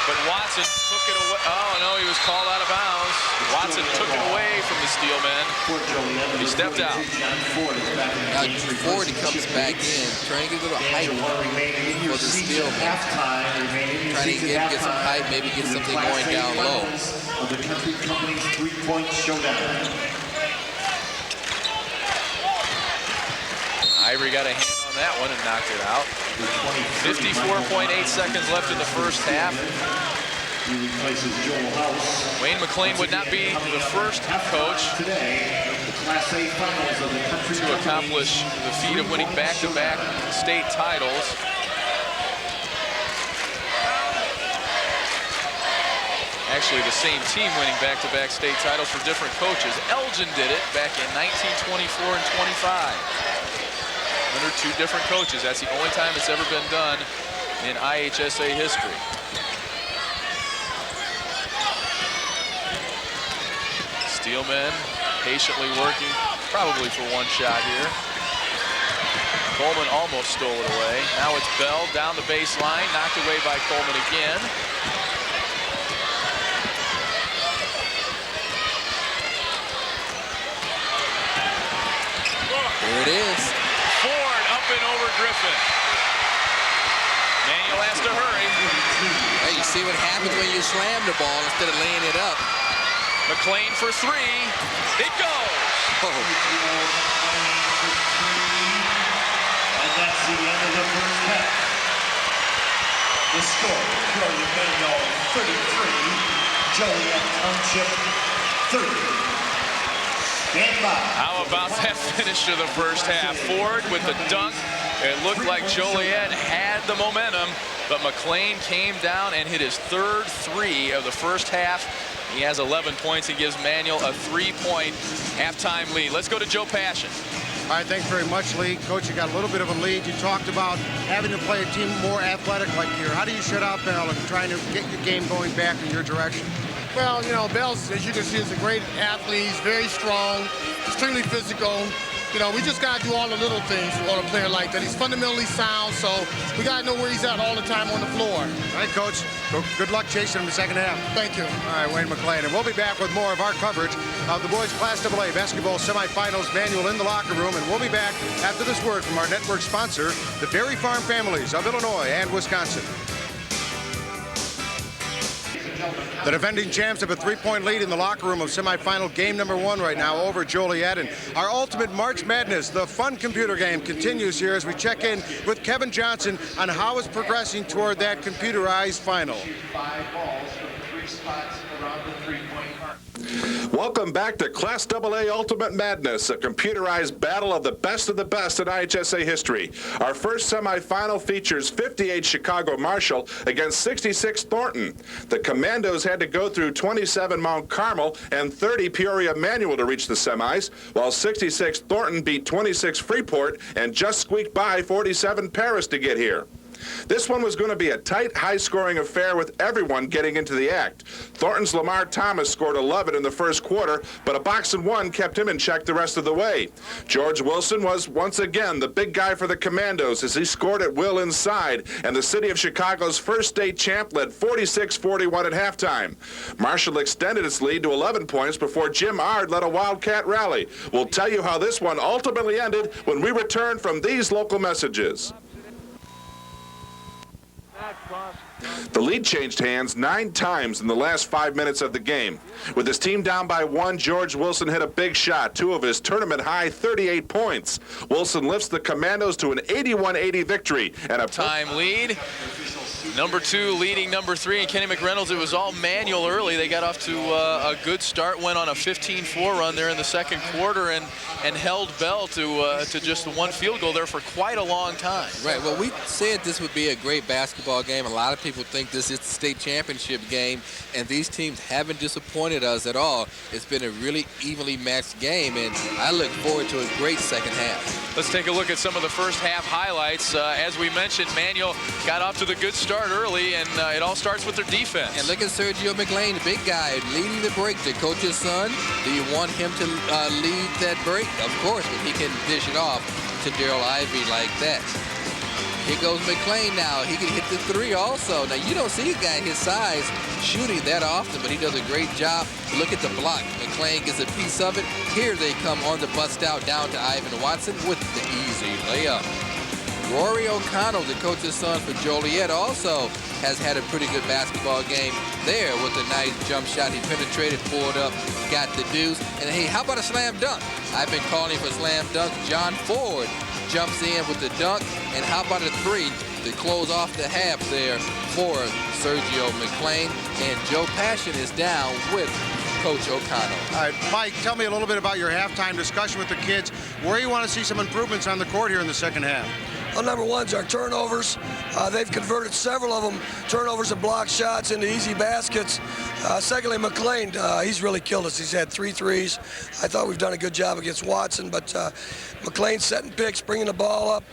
But Watson took it away. Oh, no, he was called out of bounds. Watson took it away from the Steelman. He stepped out. Now, Ford comes back in, trying to get a little height for the Steelman. Trying to get some height, maybe get something going down low. Of the Country Company's three-point showdown. Ivory got a hand on that one and knocked it out. 54.8 seconds left in the first half. Wayne McLean would not be the first coach to accomplish the feat of winning back-to-back state titles. Actually, the same team winning back-to-back state titles for different coaches. Elgin did it back in 1924 and 25. Under 2 different coaches. That's the only time it's ever been done in IHSA history. Steelman patiently working, probably for 1 shot here. Coleman almost stole it away. Now it's Bell down the baseline, knocked away by Coleman again. There it is. Ford up and over Griffin. Manuel has to hurry. Hey, you see what happens when you slam the ball instead of laying it up. McLean for 3. It goes. Oh. And that's the end of the first half. The score, Peoria Manual 33, Joliet Township 30. Stand by. How about that finish to the first half? Ford with the dunk. It looked like Joliet had the momentum, but McLean came down and hit his 3rd 3 of the first half. He has 11 points. He gives Manuel a 3-point halftime lead. Let's go to Joe Passion. All right, thanks very much, Lee. Coach, you got a little bit of a lead. You talked about having to play a team more athletic like here. How do you shut out Bell and trying to get your game going back in your direction? Well, you know, Bell's, as you can see, is a great athlete. He's very strong, extremely physical. You know, we just got to do all the little things on a player like that. He's fundamentally sound, so we got to know where he's at all the time on the floor. All right, Coach. Good luck chasing him the second half. Thank you. All right, Wayne McLean. And we'll be back with more of our coverage of the boys' Class AA basketball semifinals. Manuel in the locker room. And we'll be back after this word from our network sponsor, the Dairy Farm Families of Illinois and Wisconsin. The defending champs have a 3-point lead in the locker room of semifinal game number 1 right now over Joliet. And our ultimate March Madness, the fun computer game, continues here as we check in with Kevin Johnson on how it's progressing toward that computerized final. 5 balls from 3 spots around the 3-point arc. Welcome back to Class AA Ultimate Madness, a computerized battle of the best in IHSA history. Our first semifinal features 58 Chicago Marshall against 66 Thornton. The Commandos had to go through 27 Mount Carmel and 30 Peoria Manual to reach the semis, while 66 Thornton beat 26 Freeport and just squeaked by 47 Paris to get here. This one was going to be a tight, high-scoring affair with everyone getting into the act. Thornton's Lamar Thomas scored 11 in the first quarter, but a box and one kept him in check the rest of the way. George Wilson was once again the big guy for the Commandos as he scored at will inside, and the city of Chicago's first state champ led 46-41 at halftime. Marshall extended its lead to 11 points before Jim Ard led a Wildcat rally. We'll tell you how this one ultimately ended when we return from these local messages. The lead changed hands 9 times in the last 5 minutes of the game. With his team down by 1, George Wilson hit a big shot, 2 of his tournament-high 38 points. Wilson lifts the Commandos to an 81-80 victory and a time lead. Number 2 leading number 3, and Kenny McReynolds. It was all manual early. They got off to a good start, went on a 15-4 run there in the second quarter, and held Bell to just the 1 field goal there for quite a long time. Right. Well, we said this would be a great basketball game. A lot of people think this is the state championship game, and these teams haven't disappointed us at all. It's been a really evenly matched game, and I look forward to a great second half. Let's take a look at some of the first half highlights. As we mentioned, Manuel got off to the good start start early, and it all starts with their defense. And look at Sergio McLean, the big guy, leading the break. The coach's son, do you want him to lead that break? Of course, if he can dish it off to Daryl Ivey like that. Here goes McLean now. He can hit the three also. Now, you don't see a guy his size shooting that often, but he does a great job. Look at the block. McLean gets a piece of it. Here they come on the bust out down to Ivan Watson with the easy layup. Rory O'Connell, the coach's son for Joliet, also has had a pretty good basketball game there with a nice jump shot. He penetrated, pulled up, got the deuce. And hey, how about a slam dunk? I've been calling for slam dunks. John Ford jumps in with the dunk. And how about a three to close off the half there for Sergio McLean. And Joe Passion is down with Coach O'Connell. All right, Mike, tell me a little bit about your halftime discussion with the kids, where you want to see some improvements on the court here in the second half. Well, number one's our turnovers. They've converted several of them, turnovers and block shots into easy baskets. Secondly, McLean, he's really killed us. He's had 3 threes. I thought we've done a good job against Watson, but McLean setting picks, bringing the ball up.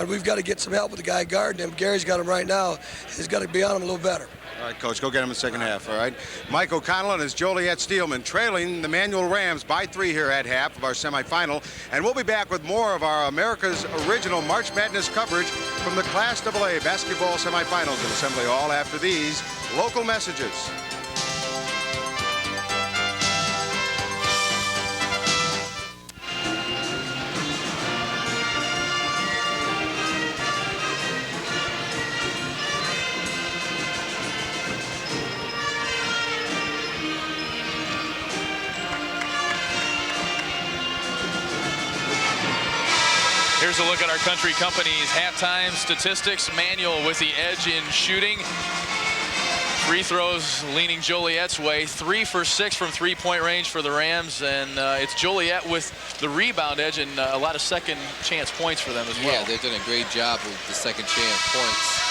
We've got to get some help with the guy guarding him. Gary's got him right now. He's got to be on him a little better. All right, Coach, go get him in the second half, all right? Mike O'Connell and his Joliet Steelmen trailing the Manual Rams by 3 here at half of our semifinal. And we'll be back with more of our America's original March Madness coverage from the Class AA basketball semifinals at Assembly Hall after these local messages. Here's a look at our country company's halftime statistics. Manual with the edge in shooting. Free throws leaning Joliet's way. 3 for 6 from three-point range for the Rams, and it's Joliet with the rebound edge and a lot of second chance points for them as well. Yeah, they've done a great job with the second chance points.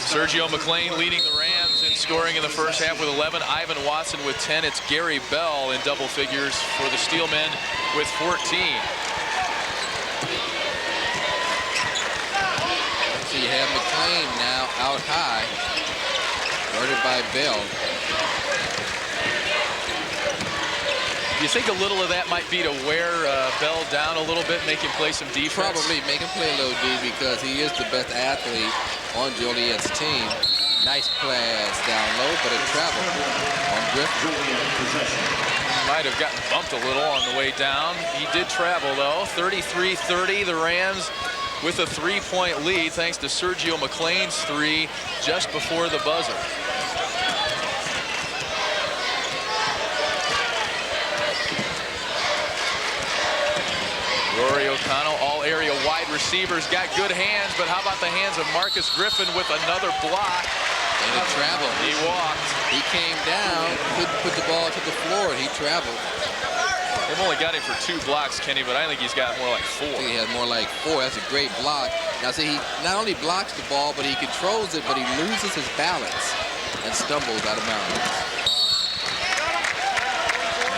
Sergio McLean leading the Rams in scoring in the first half with 11. Ivan Watson with 10. It's Gary Bell in double figures for the Steelmen with 14. So you have McLean now out high, guarded by Bell. Do you think a little of that might be to wear Bell down a little bit, make him play some defense? Probably make him play a little D because he is the best athlete on Joliet's team. Nice pass down low, but a travel on Griffin. Might have gotten bumped a little on the way down. He did travel, though. 33-30, the Rams with a 3-point lead thanks to Sergio McLean's 3 just before the buzzer. Rory O'Connell, all area wide receivers, got good hands, but how about the hands of Marcus Griffin with another block? And a travel. He walked. He came down, couldn't put the ball to the floor, he traveled. They've only got him for 2 blocks, Kenny, but I think he's got more like 4. I think he has more like 4. That's a great block. Now, see, he not only blocks the ball, but he controls it, but he loses his balance and stumbles out of bounds.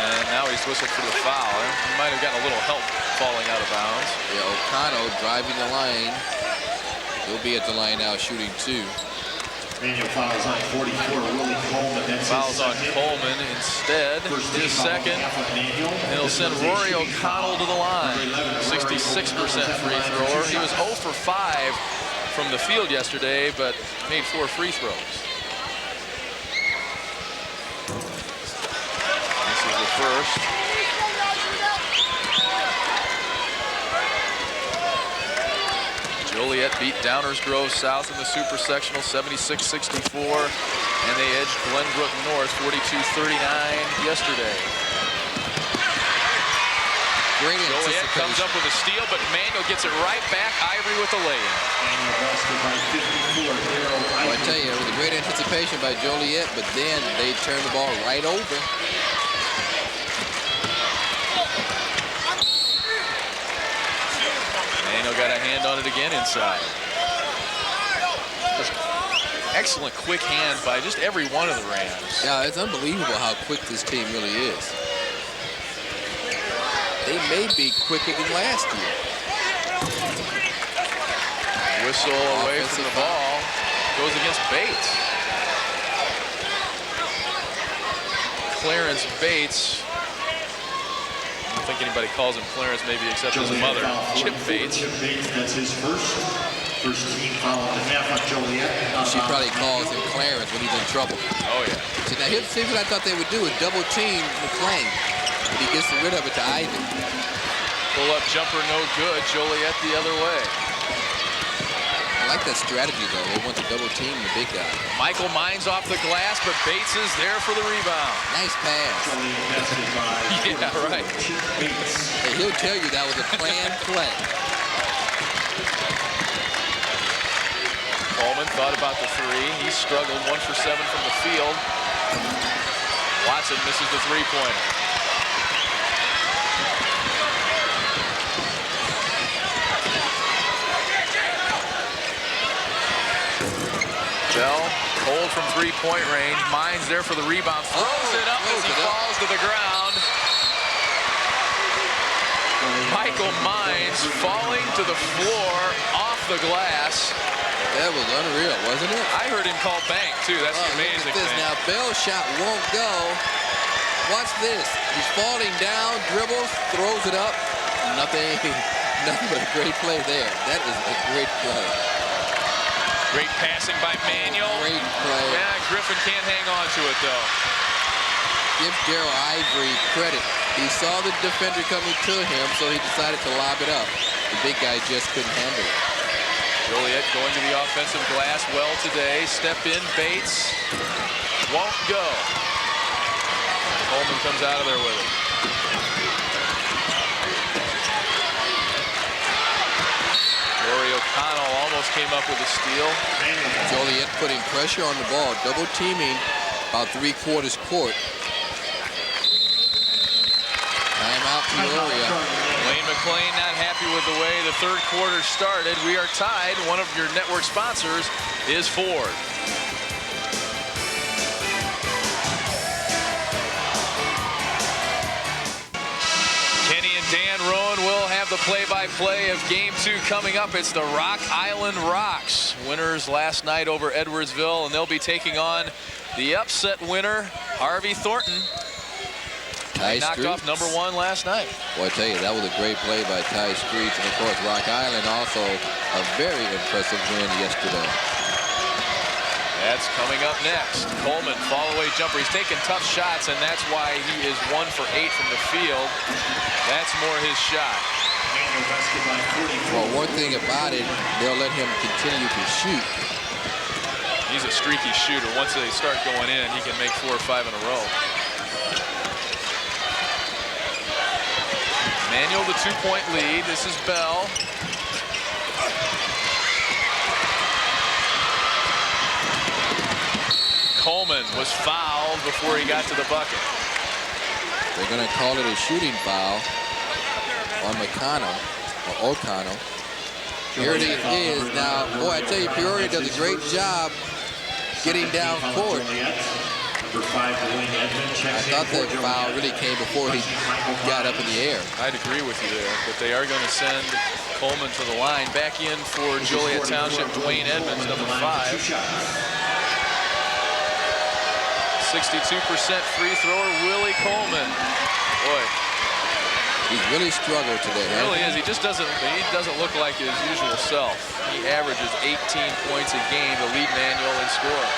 And now he's whistled for the foul. He might have gotten a little help falling out of bounds. Yeah, O'Connell driving the lane. He'll be at the line now shooting 2. Manual fouls on 44, Willie Coleman. That's fouls on Coleman instead. His second. And it'll send Rory O'Connell to the line. 66% free thrower. He was 0 for 5 from the field yesterday, but made 4 free throws. This is the first. Joliet beat Downers Grove South in the Super Sectional 76-64, and they edged Glenbrook North 42-39 yesterday. Great Joliet comes up with a steal, but Manuel gets it right back. Ivory with the lay-in. Well, I tell you, it was a great anticipation by Joliet, but then they turned the ball right over. Manuel got a hand on it again inside. Just excellent quick hands by just every one of the Rams. Yeah, it's unbelievable how quick this team really is. They may be quicker than last year. Whistle away from the ball. Goes against Bates. Clarence Bates. I don't think anybody calls him Clarence, maybe except his mother, Chip Bates. That's his first team foul on the half on Joliet. She probably calls him Clarence when he's in trouble. Oh, yeah. See, now here's what I thought they would do is double team McClain. But he gets rid of it to Ivan. Pull-up jumper, no good. Joliet the other way. I like that strategy, though. They want to double team the big guy. Michael Mines off the glass, but Bates is there for the rebound. Nice pass. Yeah, right. Hey, he'll tell you that was a planned play. Coleman thought about the three. He struggled, 1 for 7 from the field. Watson misses the three-pointer. Bell, hold from three-point range. Mines there for the rebound. Throws it up as he falls to the ground. Michael Mines falling to the floor off the glass. That was unreal, wasn't it? I heard him call bank, too. That's the amazing thing. Now, Bell's shot won't go. Watch this. He's falling down, dribbles, throws it up. Nothing but a great play there. That is a great play. Great passing by Manuel. Great play. Yeah, Griffin can't hang on to it, though. Give Darryl Ivory credit. He saw the defender coming to him, so he decided to lob it up. The big guy just couldn't handle it. Joliet going to the offensive glass well today. Step in, Bates. Won't go. Coleman comes out of there with it. Rory O'Connell almost came up with a steal. Joliet putting pressure on the ball, double teaming about 3/4 court. Timeout, Peoria. Wayne McClain not happy with the way the third quarter started. We are tied. One of your network sponsors is Ford. Kenny and Dan Rowan will have the play-by-play of Game 2 coming up. It's the Rock Island Rocks. Winners last night over Edwardsville, and they'll be taking on the upset winner, Harvey Thornton. They knocked off #1 last night. Boy, I tell you, that was a great play by Ty Streets. And, of course, Rock Island also a very impressive win yesterday. That's coming up next. Coleman, fall-away jumper. He's taking tough shots, and that's why he is 1 for 8 from the field. That's more his shot. Well, one thing about it, they'll let him continue to shoot. He's a streaky shooter. Once they start going in, he can make 4 or 5 in a row. Manuel, the 2-point lead. This is Bell. Coleman was fouled before he got to the bucket. They're going to call it a shooting foul on McConnell, or O'Connell. Here it is. Now, boy, I tell you, Peoria does a great job getting down court. I thought that foul really came before he got up in the air. I'd agree with you there, but they are going to send Coleman to the line. Back in for Joliet Township, Dwayne Edmonds, #5. 62% free thrower, Willie Coleman. Boy, he's really struggled today. He really is. He just doesn't look like his usual self. He averages 18 points a game to lead Manuel in scoring.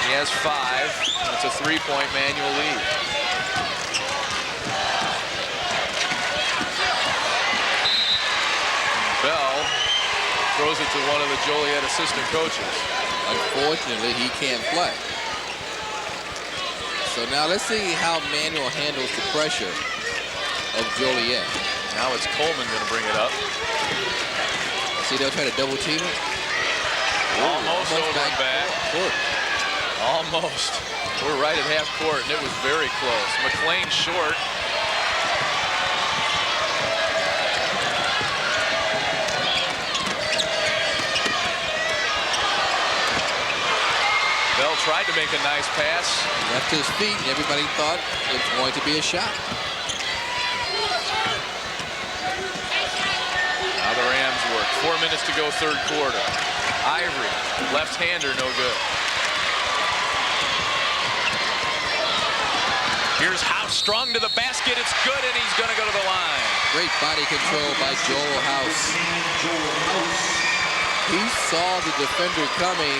He has 5. It's a 3-point Manuel lead. Bell throws it to one of the Joliet assistant coaches. Unfortunately, he can't play. So now let's see how Manuel handles the pressure of Joliet. Now it's Coleman going to bring it up. See, they'll try to double team it. Almost over back. Almost. We're right at half court, and it was very close. McClain short. Bell tried to make a nice pass. Left his feet, and everybody thought it was going to be a shot. 4 minutes to go, third quarter. Ivory, left-hander, no good. Here's House, strong to the basket. It's good, and he's going to go to the line. Great body control by Joel House. He saw the defender coming.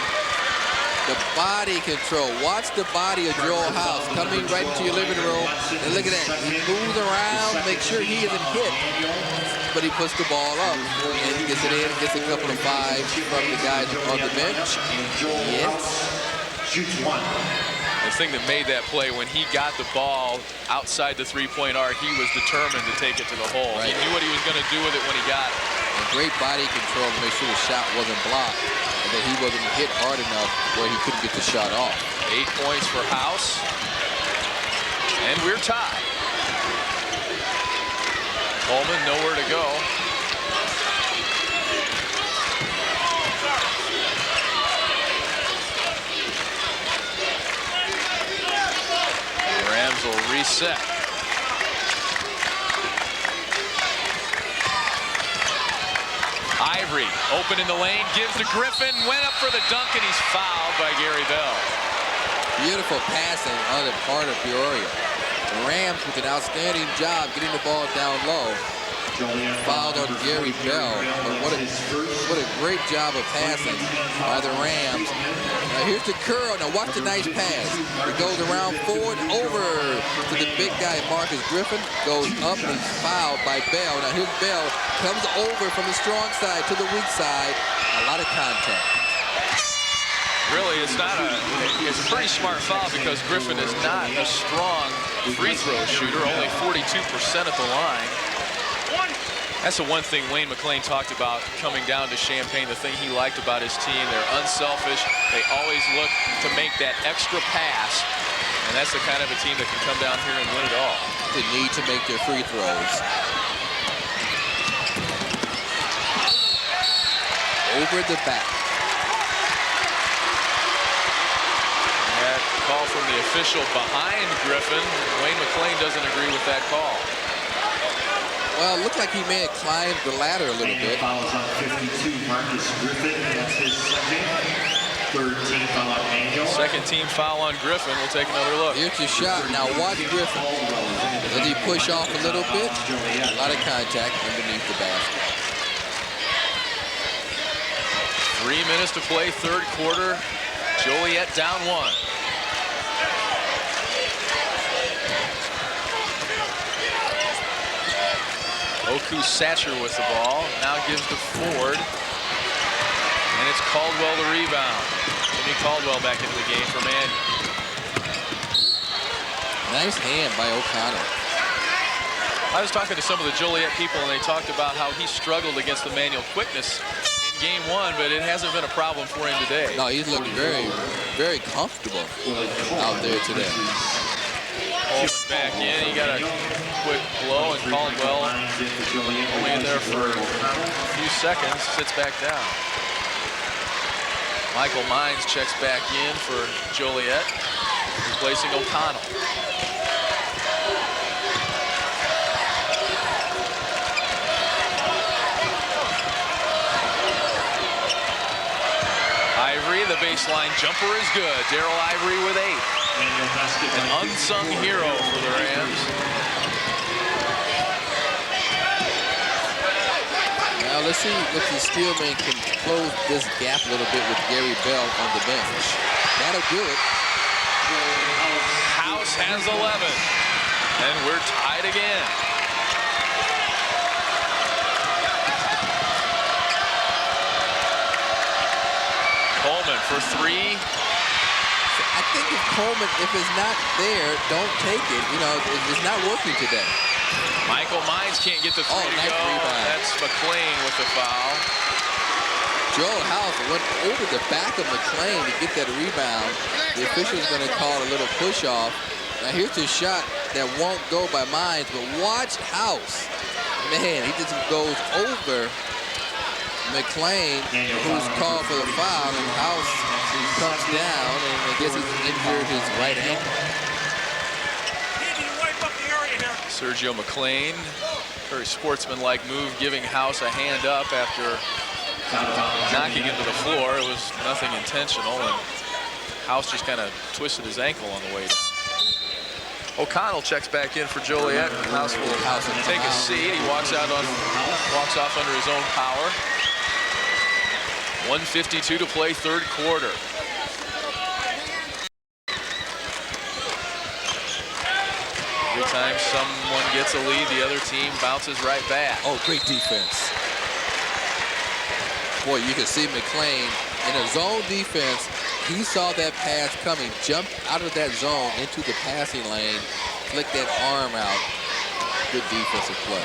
The body control. Watch the body of Joel House coming right into your living room. And look at that. He moves around, make sure he isn't hit. But he puts the ball up. And he gets it in, gets a couple of fives from the guys on the bench. Yes. Shoots one. The thing that made that play, when he got the ball outside the three-point arc, he was determined to take it to the hole. Right. He knew what he was going to do with it when he got it. And great body control to make sure the shot wasn't blocked and that he wasn't hit hard enough where he couldn't get the shot off. 8 points for House. And we're tied. Coleman nowhere to go. Rams will reset. Ivory open in the lane, gives to Griffin, went up for the dunk, and he's fouled by Gary Bell. Beautiful passing on the part of Peoria. The Rams with an outstanding job getting the ball down low. Fouled on Gary Bell. But what a great job of passing by the Rams. Now here's the curl. Now watch the nice pass. It goes around forward over to the big guy, Marcus Griffin. Goes up and he's fouled by Bell. Now here's Bell. Comes over from the strong side to the weak side. A lot of contact. Really, it's a pretty smart foul because Griffin is not a strong free throw shooter, only 42% at the line. That's the one thing Wayne McClain talked about coming down to Champaign. The thing he liked about his team, they're unselfish. They always look to make that extra pass. And that's the kind of a team that can come down here and win it all. They need to make their free throws. Over the back. That call from the official behind Griffin. Wayne McClain doesn't agree with that call. Well, it looked like he may have climbed the ladder a little bit. Fouls on 52, Marcus Griffin. That's his second. Third team foul on Manuel. Second team foul on Griffin. We'll take another look. Here's your shot. Now watch Griffin. Does he push off a little bit? A lot of contact underneath the basket. 3 minutes to play, third quarter. Joliet down 1. Oku-Satcher with the ball. Now gives to Ford. And it's Caldwell the rebound. Jimmy Caldwell back into the game for Manuel. Nice hand by O'Connell. I was talking to some of the Joliet people, and they talked about how he struggled against the manual quickness in game 1, but it hasn't been a problem for him today. No, he's looking very, very comfortable out there today. Coleman back in. He got a quick blow, and Caldwell only in there for a few seconds, sits back down. Michael Mines checks back in for Joliet, replacing O'Connell. Ivory, the baseline jumper is good. Daryl Ivory with 8. An unsung hero for the Rams. Now let's see if the Steelman can close this gap a little bit with Gary Bell on the bench. That'll do it. House has 11. And we're tied again. Coleman for 3. I think if Coleman, if it's not there, don't take it. You know, it's not working today. Michael Mines can't get the 3 to nice go. Rebound. That's McClain with the foul. Joe House went over the back of McClain to get that rebound. The official's going to call a little push off. Now here's the shot that won't go by Mines, but watch House. Man, he just goes over McClain, who's called for the foul, and House comes down, and I guess he's injured his right ankle. Sergio McClain, very sportsmanlike move, giving House a hand up after knocking him to the floor. It was nothing intentional, and House just kind of twisted his ankle on the way down. O'Connell checks back in for Joliet. House will take a seat. He walks off under his own power. 1:52 to play, third quarter. Every time someone gets a lead, the other team bounces right back. Oh, great defense. Boy, you can see McClain in a zone defense. He saw that pass coming, jumped out of that zone into the passing lane, flicked that arm out. Good defensive play.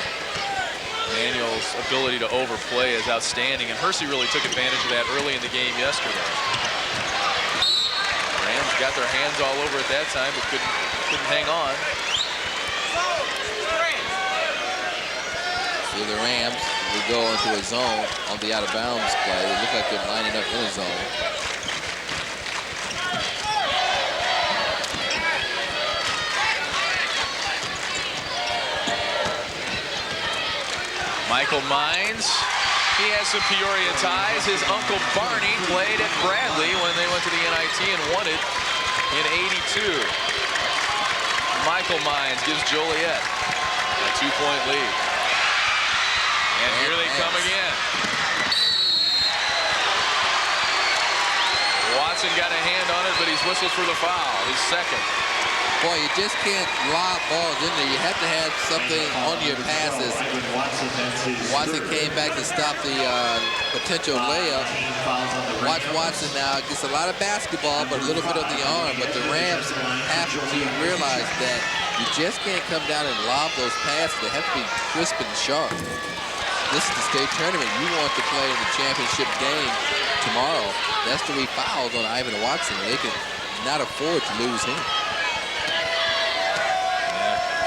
Manuel's ability to overplay is outstanding, and Hersey really took advantage of that early in the game yesterday. Rams got their hands all over it that time, but couldn't hang on. See the Rams will go into a zone on the out-of-bounds play. They look like they're lining up in a zone. Michael Mines, he has some Peoria ties. His uncle Barney played at Bradley when they went to the NIT and won it in '82. Michael Mines gives Joliet a 2-point lead. And here they come again. Watson got a hand on it, but he's whistled for the foul, his second. Boy, you just can't lob balls in there. You have to have something on your passes. Watson came back to stop the potential layup. Watch Watson now. Gets a lot of basketball, but a little bit of the arm. But the Rams have to realize that you just can't come down and lob those passes. They have to be crisp and sharp. This is the state tournament. You want to play in the championship game tomorrow. That's 3 fouls on Ivan Watson. They can not afford to lose him.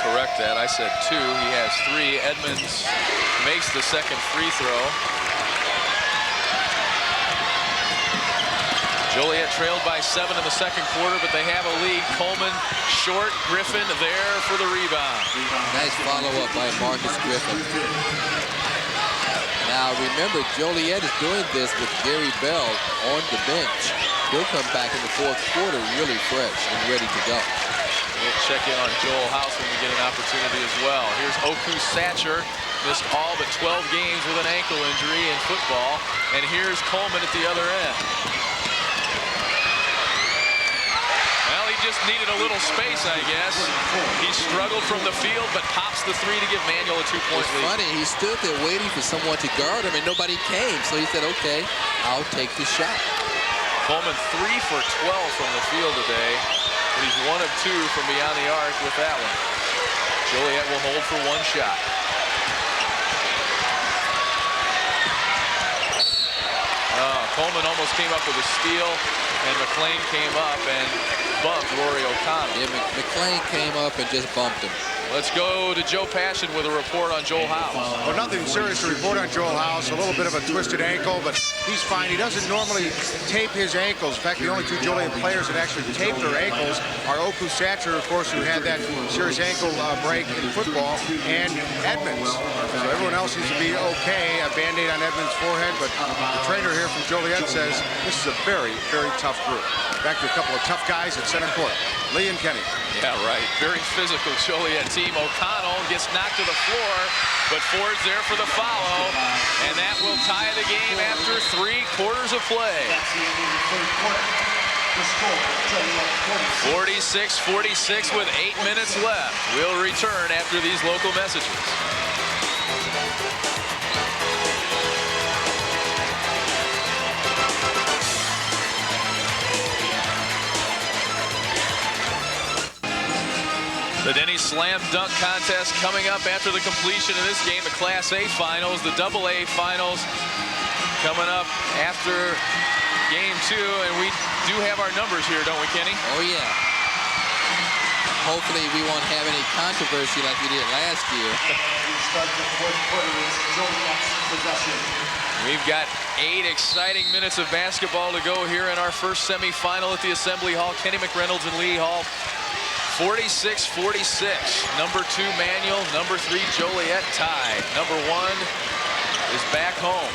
Correct that. I said 2. He has 3. Edmonds makes the second free throw. Joliet trailed by 7 in the second quarter, but they have a lead. Coleman short, Griffin there for the rebound. Nice follow-up by Marcus Griffin. Now remember, Joliet is doing this with Gary Bell on the bench. He'll come back in the fourth quarter really fresh and ready to go. We'll check in on Joel House when we get an opportunity as well. Here's Oku Satcher, missed all but 12 games with an ankle injury in football. And here's Coleman at the other end. Well, he just needed a little space, I guess. He struggled from the field, but pops the 3 to give Manuel a 2-point lead. Funny, he stood there waiting for someone to guard him, and nobody came. So he said, okay, I'll take the shot. Coleman 3 for 12 from the field today. He's 1 of 2 from beyond the arc with that one. Joliet will hold for 1 shot. Coleman almost came up with a steal, and McClain came up and bumped Rory O'Connell. Yeah, McClain came up and just bumped him. Let's go to Joe Passion with a report on Joel House. Well, nothing serious to report on Joel House. A little bit of a twisted ankle, but he's fine. He doesn't normally tape his ankles. In fact, the only 2 Joliet players that actually tape their ankles are Oku Satcher, of course, who had that serious ankle break in football, and Edmonds. So everyone else seems to be okay. A Band-Aid on Edmonds' forehead, but the trainer here from Joliet says this is a very, very tough group. Back to a couple of tough guys at center court. Lee and Kenny. Yeah, right. Very physical Joliet team. O'Connell gets knocked to the floor, but Ford's there for the follow, and that will tie the game after 3 quarters of play. 46-46 with 8 minutes left. We'll return after these local messages. The Denny Slam Dunk Contest coming up after the completion of this game. The Class A Finals, the AA Finals coming up after Game 2. And we do have our numbers here, don't we, Kenny? Oh, yeah. Hopefully we won't have any controversy like we did last year. We've got 8 exciting minutes of basketball to go here in our first semifinal at the Assembly Hall. Kenny McReynolds and Lee Hall. 46-46. Number 2 Manuel, number 3 Joliet tied. Number 1 is back home.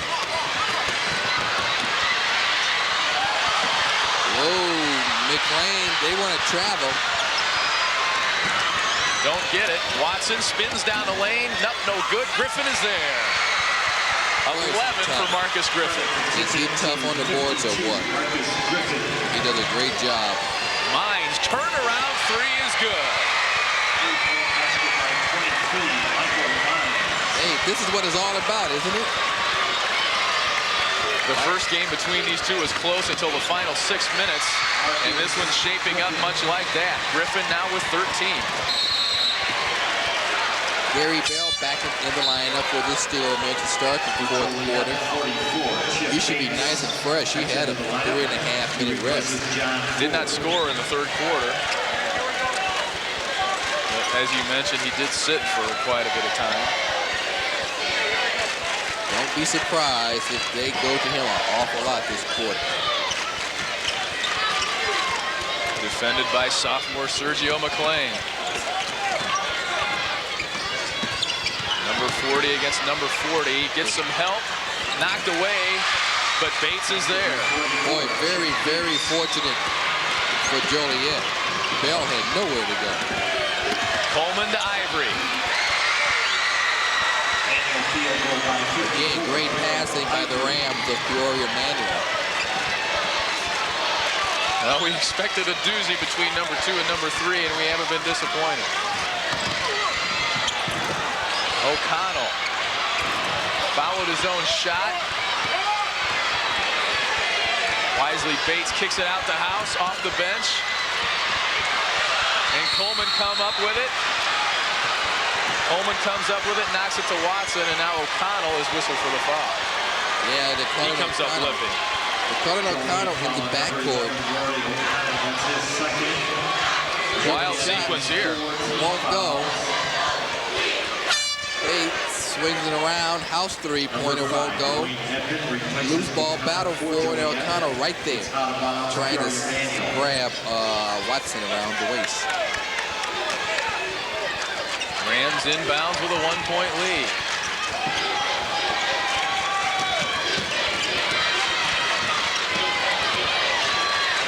McLean, they want to travel. Don't get it. Watson spins down the lane. Nope, no good. Griffin is there. 11 for Marcus Griffin. Is he tough on the boards or what? He does a great job. Mines turnaround three is good. Hey, this is what it's all about, isn't it? The first game between these two was close until the final 6 minutes, and this one's shaping up much like that. Griffin now with 13. Gary Bell back in the lineup for this Steel Mill to start the fourth quarter. He should be nice and fresh. He had a 3.5-minute rest. Did not score in the third quarter. But as you mentioned, he did sit for quite a bit of time. Don't be surprised if they go to him an awful lot this quarter. Defended by sophomore Sergio McLean. Number 40 against number 40. Gets some help. Knocked away, but Bates is there. Boy, very, very fortunate for Joliet. Bell had nowhere to go. Coleman to Ivory. Again, great passing by the Rams of Peoria Manual. Well, we expected a doozy between number 2 and number 3, and we haven't been disappointed. O'Connell fouled his own shot. Wisely Bates kicks it out the house off the bench. And Coleman come up with it. Coleman comes up with it, knocks it to Watson, and now O'Connell is whistled for the foul. Yeah, he comes up limping. Cullen O'Connell in the backcourt. Wild sequence here. Won't go. Bates swings it around. House three-pointer won't go. Loose ball battle for it. O'Connell right there, trying to grab Watson around the waist. Rams inbounds with a 1-point lead.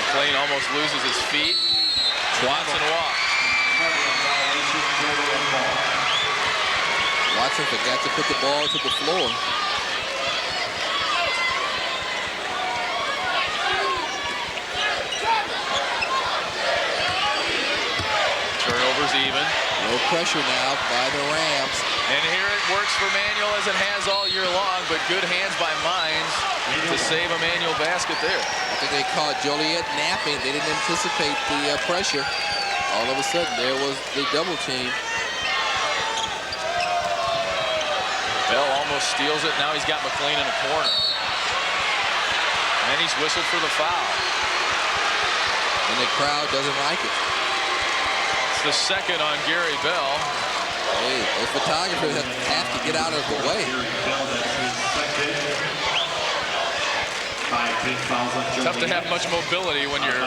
McLean almost loses his feet. Watson walks. Watson forgot to put the ball to the floor. Turnovers even. No pressure now by the Rams. And here it works for Manuel as it has all year long, but good hands by Mines to save a Manuel basket there. I think they caught Joliet napping. They didn't anticipate the pressure. All of a sudden, there was the double team. Bell almost steals it. Now he's got McLean in a corner. And he's whistled for the foul. And the crowd doesn't like it. It's the second on Gary Bell. Hey, those photographers have to get out of the way. Tough to have much mobility when you're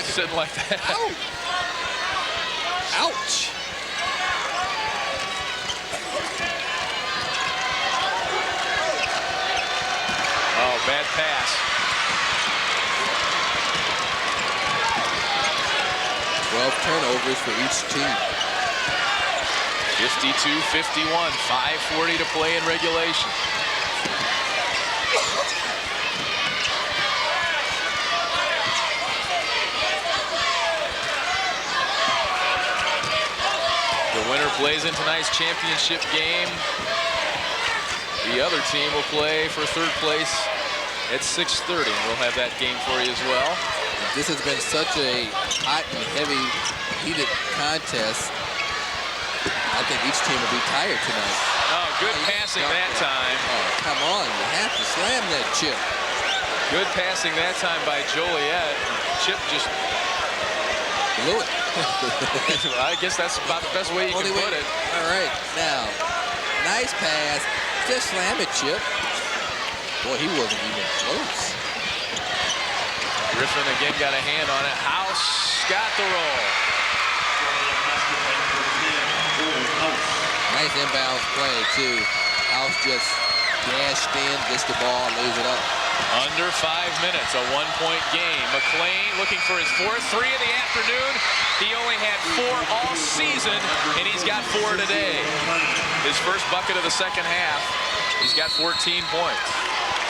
sitting like that. Ow. Ouch. Oh, bad pass. 12 turnovers for each team. 52-51, 5:40 to play in regulation. The winner plays in tonight's championship game. The other team will play for third place at 6:30. We'll have that game for you as well. This has been such a hot and heavy, heated contest. I think each team will be tired tonight. Oh, good passing that time. Oh, come on, you have to slam that chip. Good passing that time by Joliet. Chip just blew it. I guess that's about the best way you can put it. All right, now, nice pass. Just slam it, Chip. Boy, he wasn't even close. Griffin again got a hand on it. House got the roll. Nice inbounds play, too. House just dashed in, gets the ball, lays it up. Under 5 minutes, a 1-point game. McLean looking for his 4th three of the afternoon. He only had 4 all season, and he's got 4 today. His first bucket of the second half. He's got 14 points.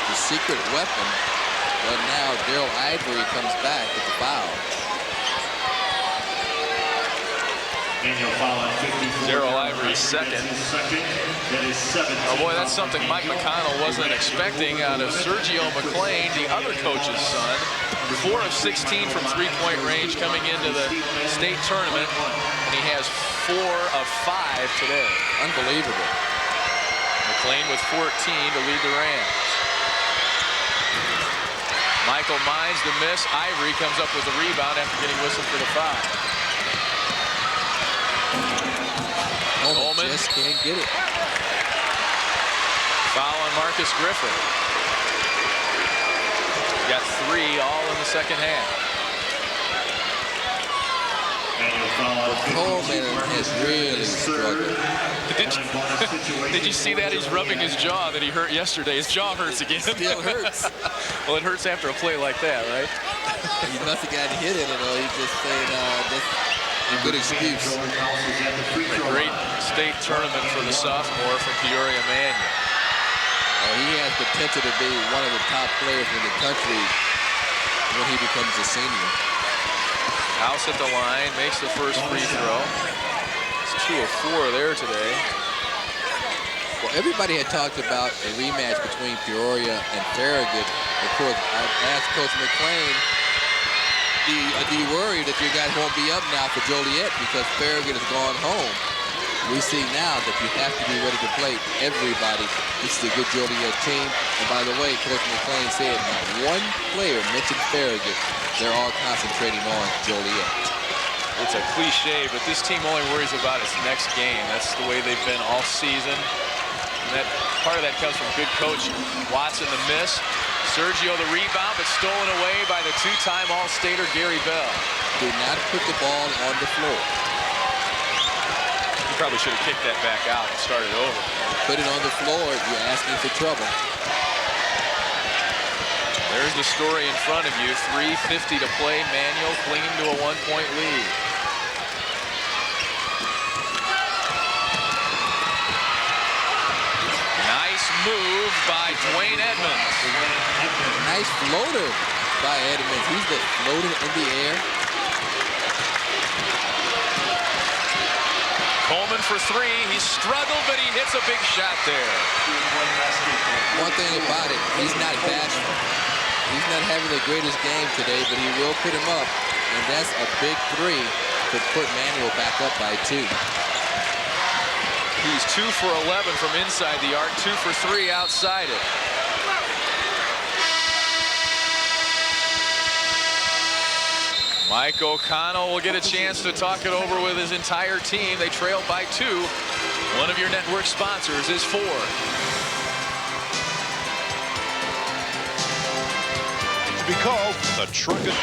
The secret weapon. But now Daryl Ivory comes back with the foul. Daryl Ivory's second. Oh boy, that's something Mike McConnell wasn't expecting out of Sergio McLean, the other coach's son. 4 of 16 from three-point range coming into the state tournament, and he has 4 of 5 today. Unbelievable. McLean with 14 to lead the Rams. Michael Mines the miss. Ivory comes up with the rebound after getting whistled for the foul. Coleman just can't get it. Foul on Marcus Griffin. He got 3 all in the second half. Coleman has really struggled. Did you see that? He's rubbing his jaw that he hurt yesterday. His jaw hurts again. It still hurts. Well, it hurts after a play like that, right? He must have gotten hit in it, or he's just saying that's a good excuse. A great state tournament for the sophomore from Peoria Manual. He has potential to be one of the top players in the country when he becomes a senior. House at the line, makes the first free throw. It's 2 of 4 there today. Well, everybody had talked about a rematch between Peoria and Farragut. Of course, I asked Coach McLean, do you worry that you guys won't be up now for Joliet because Farragut has gone home? We see now that you have to be ready to play everybody. This is a good Joliet team. And by the way, Coach McLean said not one player mentioned Farragut. They're all concentrating on Joliet. It's a cliche, but this team only worries about its next game. That's the way they've been all season. And that part of that comes from good coaching. Watson the miss. Sergio the rebound, but stolen away by the 2-time All-Stater Gary Bell. Do not put the ball on the floor. You probably should have kicked that back out and started over. Put it on the floor, you're asking for trouble. There's the story in front of you. 3:50 to play. Manual clinging to a 1-point lead. Nice move by Dwayne Edmonds. Nice floater by Edmonds. He's been floating in the air. Coleman for 3. He struggled, but he hits a big shot there. One thing about it, he's not bashful. He's not having the greatest game today, but he will put him up. And that's a big 3 to put Manuel back up by 2. He's 2 for 11 from inside the arc, 2 for 3 outside it. Mike O'Connell will get a chance to talk it over with his entire team. They trail by 2. One of your network sponsors is Ford. To be called the Trucker.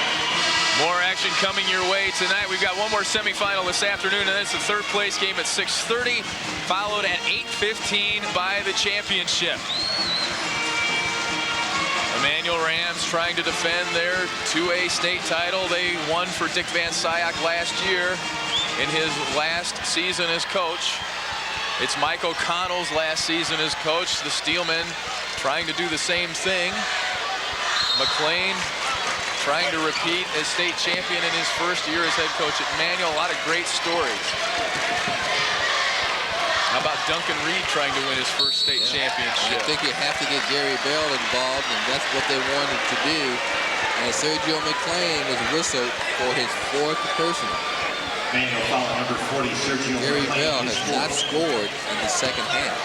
More action coming your way tonight. We've got one more semifinal this afternoon, and then it's the third place game at 6:30, followed at 8:15 by the championship. Emmanuel Rams trying to defend their 2A state title. They won for Dick Van Sciak last year in his last season as coach. It's Mike O'Connell's last season as coach. The Steelmen trying to do the same thing. McLean trying to repeat as state champion in his first year as head coach at Emmanuel. A lot of great stories. How about Duncan Reed trying to win his first state championship? I think you have to get Gary Bell involved, and that's what they wanted to do. And Sergio McLean was whistled for his 4th personal. Manual foul number 40, Sergio Gary McLean Bell has not scored in the second half.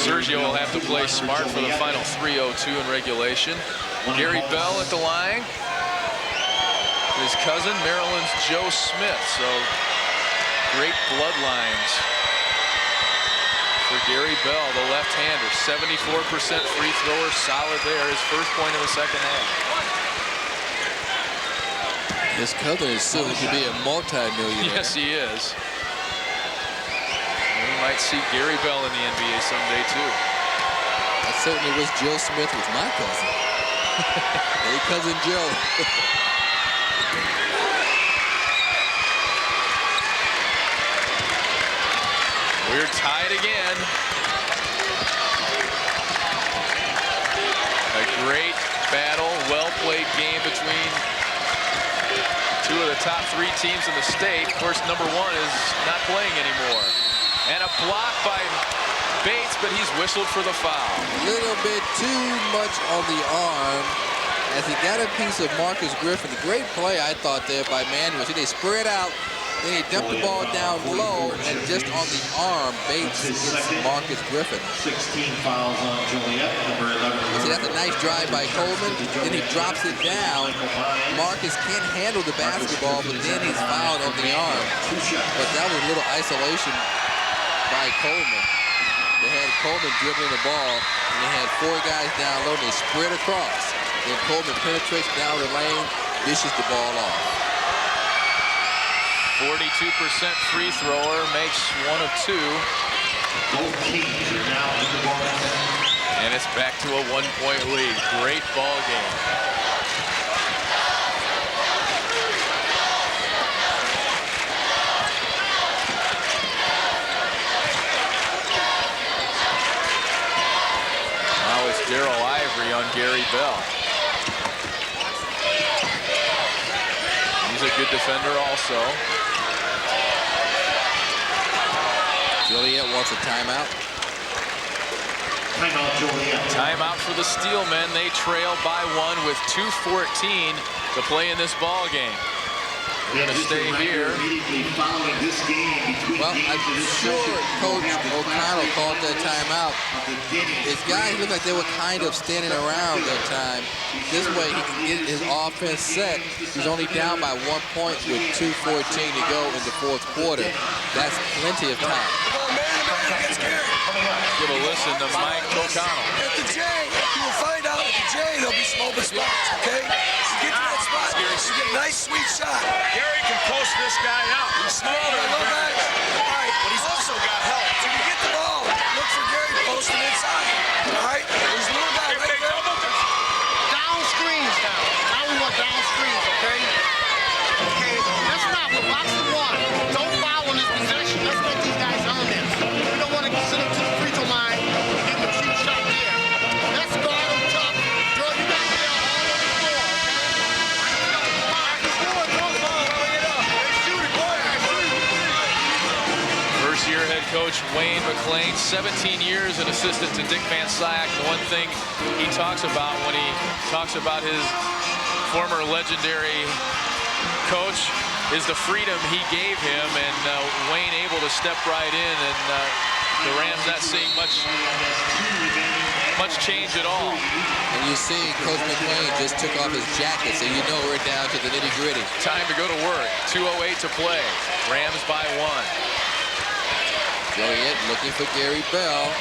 Sergio will have to play smart for the final 3:02 in regulation. Gary Bell at the line. His cousin, Maryland's Joe Smith. So great bloodlines for Gary Bell, the left-hander. 74% free thrower, solid there. His first point in the second half. His cousin is soon to be a multi-millionaire. Yes, he is. We might see Gary Bell in the NBA someday, too. I certainly wish Joe Smith was my cousin. Hey, cousin Joe. We're tied again. A great battle, well-played game between two of the top 3 teams in the state. Of course, number 1 is not playing anymore. And a block by Bates, but he's whistled for the foul. A little bit too much on the arm as he got a piece of Marcus Griffin. Great play, I thought, there by Manuel. See, they spread out, then he dumped the ball down low, and just on the arm, Bates hits Marcus Griffin. 16 fouls on Joliet, number 11. See, that's a nice drive by Coleman. Then he drops it down. Marcus can't handle the basketball, but then he's fouled on the arm. But that was a little isolation by Coleman. They had Coleman dribbling the ball, and they had 4 guys down low, and they spread across. Then Coleman penetrates down the lane, dishes the ball off. 42% free thrower, makes 1 of 2. Both teams are now in the ball. And it's back to a 1-point lead. Great ball game. Now it's Darryl Ivory on Gary Bell. He's a good defender also. Joliet wants a timeout. Timeout, Joliet. Timeout for the Steelmen. They trail by 1 with 2:14 to play in this ball game. We're going to stay here. Well, I'm sure Coach O'Connell called that timeout. His guys looked like they were kind of standing around that time. This way he can get his offense set. He's only down by 1 point with 2:14 to go in the 4th quarter. That's plenty of time. Give a listen to Mike O'Connell. At the J, you will find out at the J there'll be some open spots, okay? You get to that spot, you get a nice sweet shot. Gary can post this guy out. He's smaller than Gary. All right, But he's also got help. so you get the ball, look for Gary posting inside. All right, there's a little guy If right they there. double this, Down screens now. Now we want down screens, okay? Okay, let's not. We're boxing 1. Don't foul on this possession. Let's make these guys earn this. We don't want to sit up to the free throw line and give them a cheap shot there. Let's guard them tough. Girl, you got to get all over the floor, okay? Don't fall. They shoot it, boy. First-year head coach Wayne McLean, 17 years an assistant to Dick Van Slyke. The one thing he talks about when he talks about his former legendary coach is the freedom he gave him, and Wayne able to step right in, and the Rams not seeing much change at all. And you see Coach McLean just took off his jacket, so you know we're down to the nitty-gritty. Time to go to work. 2:08 to play. Rams by 1. Joliet looking for Gary Bell.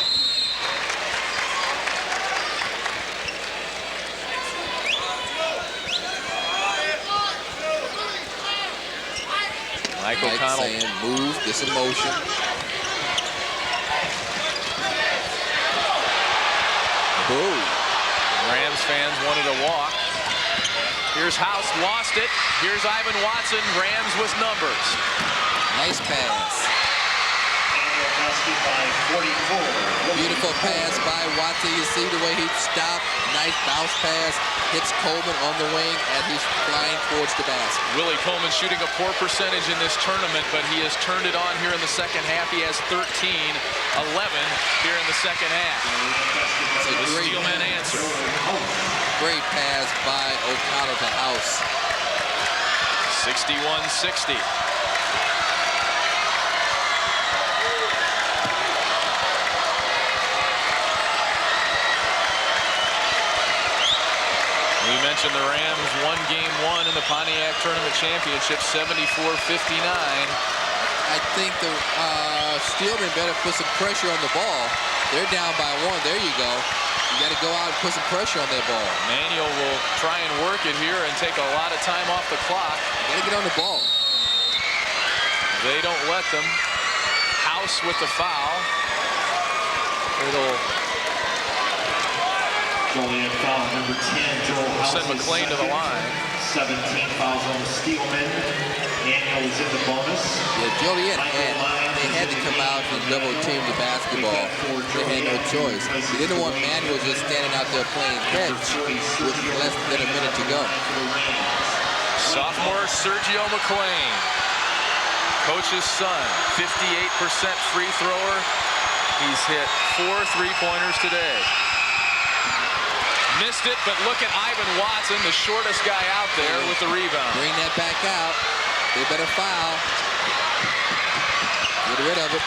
Mike Mike O'Connell saying move, get some motion. Boom. Rams fans wanted to walk. Here's House, lost it. Here's Ivan Watson, Rams with numbers. Nice pass. Basket by 44. Beautiful pass by Watson. You see the way he stopped. Nice bounce pass. Hits Coleman on the wing as he's flying towards the basket. Willie Coleman shooting a poor percentage in this tournament, but he has turned it on here in the second half. He has 13, 11 here in the second half. It's a The great Steelmen answer. Great pass by O'Connell to House. 61-60. We mentioned the Rams won game 1 in the Pontiac Tournament Championship, 74-59. I think the Steelmen better put some pressure on the ball. They're down by 1. There you go. You got to go out and put some pressure on that ball. Manuel will try and work it here and take a lot of time off the clock. You got to get on the ball. They don't let them. House with the foul. It'll Joliet foul number 10, Joel House. Send McLean to the line. 17 fouls on Steelman. Daniel is in the bonus. Yeah, Joliet they had to come out and double team the basketball. They had no choice. They didn't want Manuel just standing out there playing catch with less than a minute to go. Sophomore Sergio McLean, coach's son, 58% free thrower. He's hit 4 3-pointers today. Missed it, but look at Ivan Watson, the shortest guy out there, with the rebound. Bring that back out. They better foul. Get rid of it.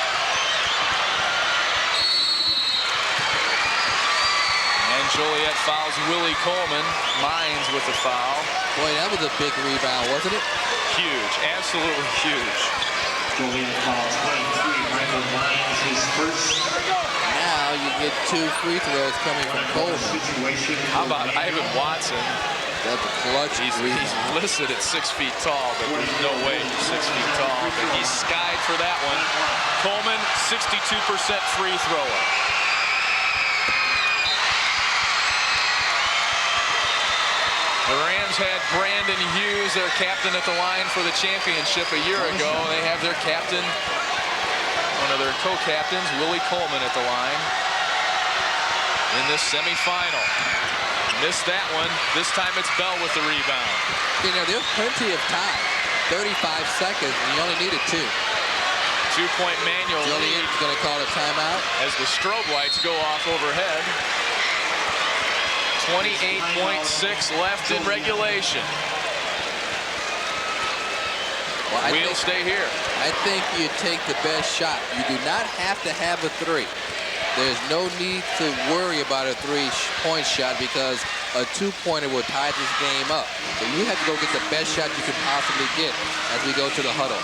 And Joliet fouls Willie Coleman. Mines with the foul. Boy, that was a big rebound, wasn't it? Huge, absolutely huge. Joliet foul 23, Michael Mines, his first. Now you get 2 free throws coming from Coleman. How about Ivan Watson? That's a clutch. He's listed at 6 feet tall, but there's no way he's 6 feet tall. But he's skied for that one. Coleman, 62% free thrower. The Rams had Brandon Hughes, their captain, at the line for the championship a year ago. They have their captain, one of their co-captains, Willie Coleman, at the line in this semifinal. Missed that one. This time it's Bell with the rebound. You know, there's plenty of time. 35 seconds, and you only needed 2. 2-point manual. Joliet's going to call a timeout. As the strobe lights go off overhead. 28.6 left in regulation. Well, We'll stay here. I think you take the best shot. You do not have to have a 3. There's no need to worry about a 3-point shot because a 2-pointer will tie this game up. So you have to go get the best shot you can possibly get as we go to the huddle.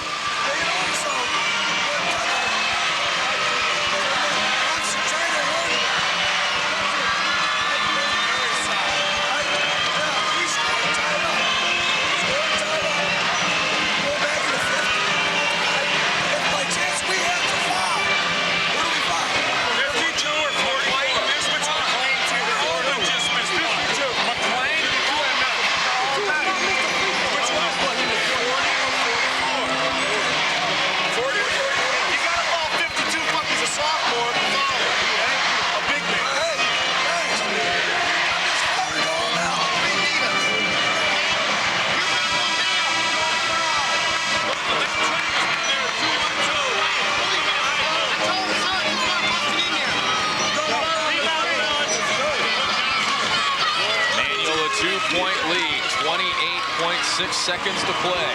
Point lead, 28.6 seconds to play.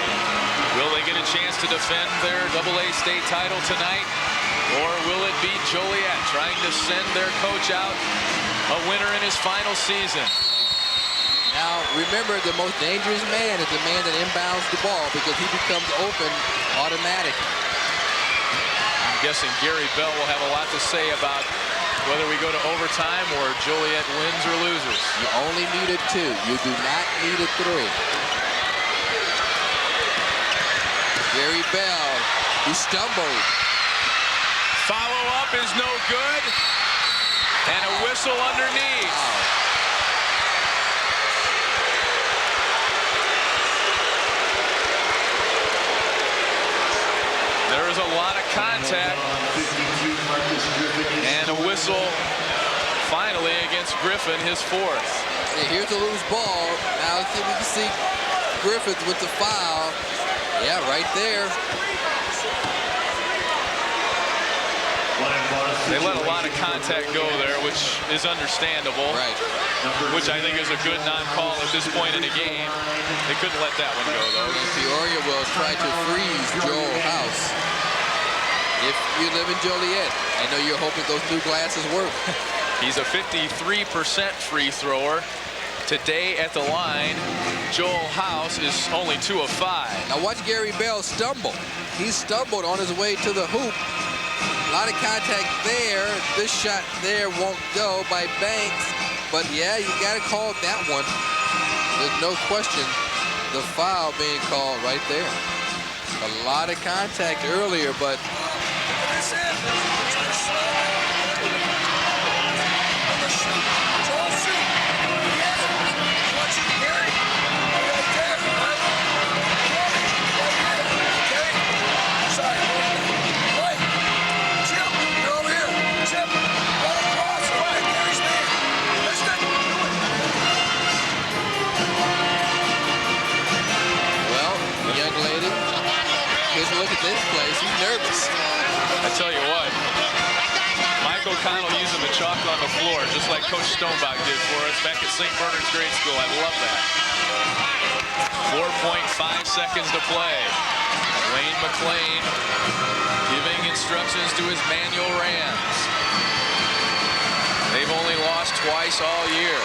Will they get a chance to defend their AA state title tonight? Or will it be Joliet trying to send their coach out a winner in his final season? Now, remember, the most dangerous man is the man that inbounds the ball because he becomes open automatically. I'm guessing Gary Bell will have a lot to say about whether we go to overtime or Joliet wins or loses. You only need a 2. You do not need a 3. Gary Bell, he stumbled. Follow up is no good. And a whistle underneath. Wow. There is a lot of contact. And a whistle finally against Griffin, his 4th. Hey, here's a loose ball. Now let's see if we can see Griffith with the foul. Yeah, right there. They let a lot of contact go there, which is understandable. Right. Which I think is a good non-call at this point in the game. They couldn't let that one go, though. And Peoria will try to freeze Joel House. If you live in Joliet, I know you're hoping those 2 glasses work. He's a 53% free thrower. Today at the line, Joel House is only 2 of 5. Now watch Gary Bell stumble. He stumbled on his way to the hoop. A lot of contact there. This shot there won't go by Banks. But yeah, you got to call that one. There's no question the foul being called right there. A lot of contact earlier, but this place. He's nervous. I tell you what, Mike O'Connell using the chalk on the floor, just like Coach Stonebach did for us back at St. Bernard's Grade School. I love that. 4.5 seconds to play. Wayne McLean giving instructions to his Manual Rams. They've only lost twice all year.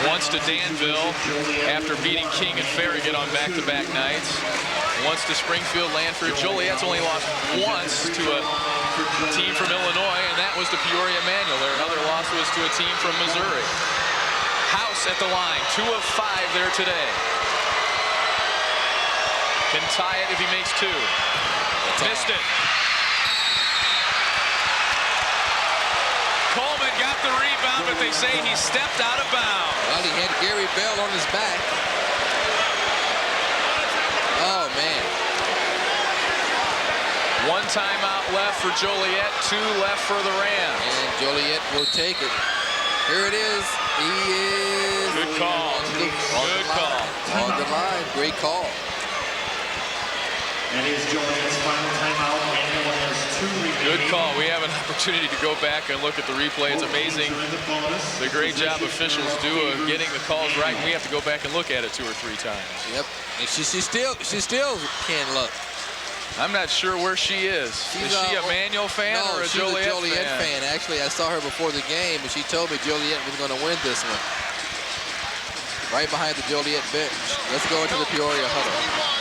Once to Danville after beating King and Farragut on back-to-back nights. Once to Springfield Lanford. Joliet's only lost once to a team from Illinois, and that was to Peoria Manual. Their other loss was to a team from Missouri. House at the line, 2 of 5 there today. Can tie it if he makes 2. Missed it. Coleman got the rebound, but they say he stepped out of bounds. Well, he had Gary Bell on his back. Oh, man. 1 timeout left for Joliet, 2 left for the Rams. And Joliet will take it. Here it is. He is good call. Good call. On the line. Great call. And is Joliet's final timeout. Manual has 2 remaining. Good call. We have an opportunity to go back and look at the replay. It's amazing the great job officials do of getting the calls right. And we have to go back and look at it 2 or 3 times. Yep. And she still can't look. I'm not sure where she is. Is she a Manual fan or a Joliet fan? No, she's a Joliet fan. Actually, I saw her before the game, and she told me Joliet was going to win this one. Right behind the Joliet bench. Let's go into the Peoria huddle.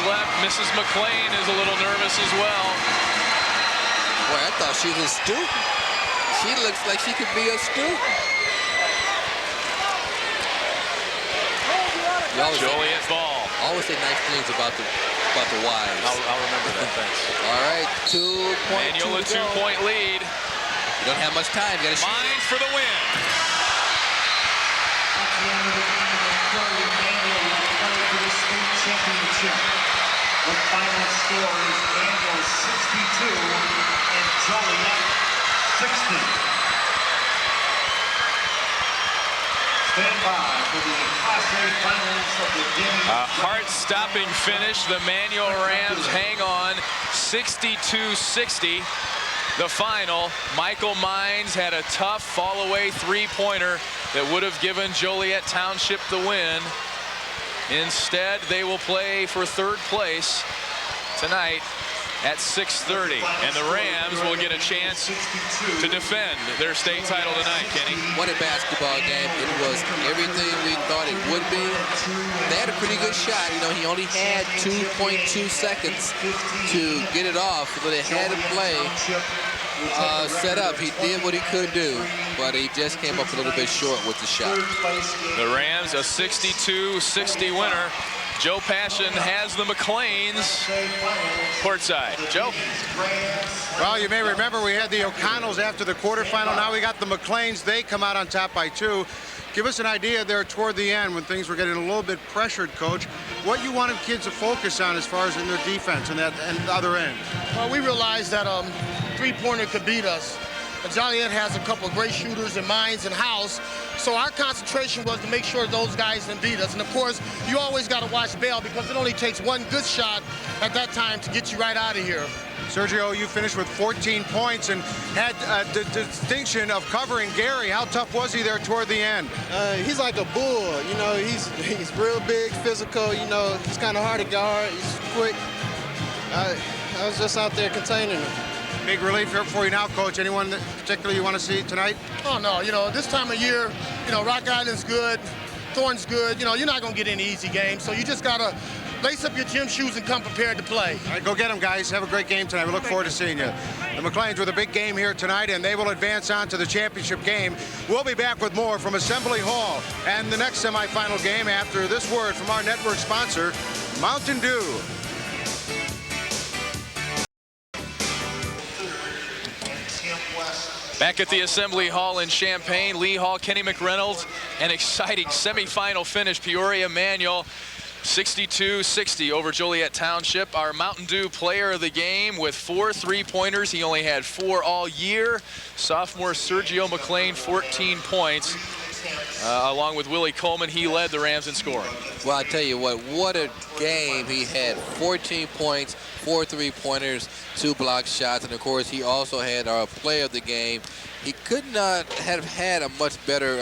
Left. Mrs. McLean is a little nervous as well. Boy, I thought she was a student. She looks like she could be a student. Joliet ball. Always say nice things about the wives. I'll remember that. Thanks. All right, 2.2 Manual a 2-point lead. You don't have much time. You got to shoot. Mines for the win. Championship. The final score is Manual 62 and Joliet 60. Stand by for the Class A finals of the game. A heart-stopping finish. The Manual Rams hang on 62-60. The final. Michael Mines had a tough fall-away 3-pointer that would have given Joliet Township the win. Instead, they will play for 3rd place tonight at 6:30, and the Rams will get a chance to defend their state title tonight, Kenny. What a basketball game. It was everything we thought it would be. They had a pretty good shot. You know, he only had 2.2 seconds to get it off, so they had to play set up. He did what he could do, but he just came up a little bit short with the shot. The Rams, a 62-60 winner. Joe Passion has the McLeans courtside. Joe? Well, you may remember we had the O'Connells after the quarterfinal. Now we got the McLeans. They come out on top by 2. Give us an idea there toward the end when things were getting a little bit pressured, Coach. What you wanted kids to focus on as far as in their defense and that and the other end? Well, we realized that 3-pointer could beat us. Joliet has a couple of great shooters in Mines and House, so our concentration was to make sure those guys didn't beat us. And of course, you always got to watch Bell because it only takes one good shot at that time to get you right out of here. Sergio, you finished with 14 points and had the distinction of covering Gary. How tough was he there toward the end? He's like a bull. You know, he's real big, physical. You know, he's kind of hard to guard. He's quick. I was just out there containing him. Big relief here for you now, Coach. Anyone that particularly you want to see tonight? Oh, no. You know, this time of year, you know, Rock Island's good. Thorne's good. You know, you're not going to get any easy games, so you just got to lace up your gym shoes and come prepared to play. All right, go get them, guys. Have a great game tonight. We look forward to seeing you. The McLeans with a big game here tonight, and they will advance on to the championship game. We'll be back with more from Assembly Hall and the next semifinal game after this word from our network sponsor, Mountain Dew. Back at the Assembly Hall in Champaign, Lee Hall, Kenny McReynolds, an exciting semifinal finish. Peoria Manual 62-60 over Joliet Township. Our Mountain Dew player of the game with 4 3-pointers. He only had 4 all year. Sophomore Sergio McLean, 14 points. Along with Willie Coleman, he led the Rams in scoring. Well, I tell you what a game. He had 14 points, 4 3-pointers, 2 block shots, and of course he also had our player of the game. He could not have had a much better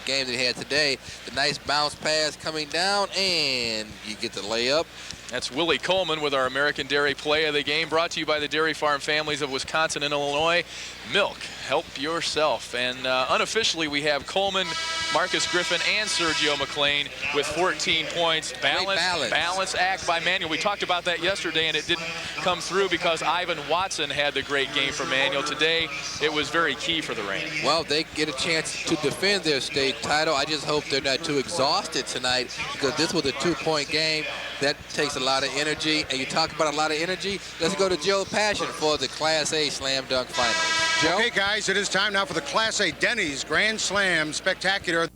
game than he had today. The nice bounce pass coming down, and you get the layup. That's Willie Coleman with our American Dairy Play of the Game, brought to you by the Dairy Farm families of Wisconsin and Illinois. Milk, help yourself. And unofficially, we have Coleman, Marcus Griffin, and Sergio McLean with 14 points. Balance act by Manual. We talked about that yesterday, and it didn't come through because Ivan Watson had the great game for Manual. Today, it was very key for the Rams. Well, they get a chance to defend their state title. I just hope they're not too exhausted tonight, because this was a 2-point game. That takes a lot of energy, and you talk about a lot of energy. Let's go to Joe Passion for the Class A Slam Dunk Finals. Joe? Okay, guys, it is time now for the Class A Denny's Grand Slam Spectacular.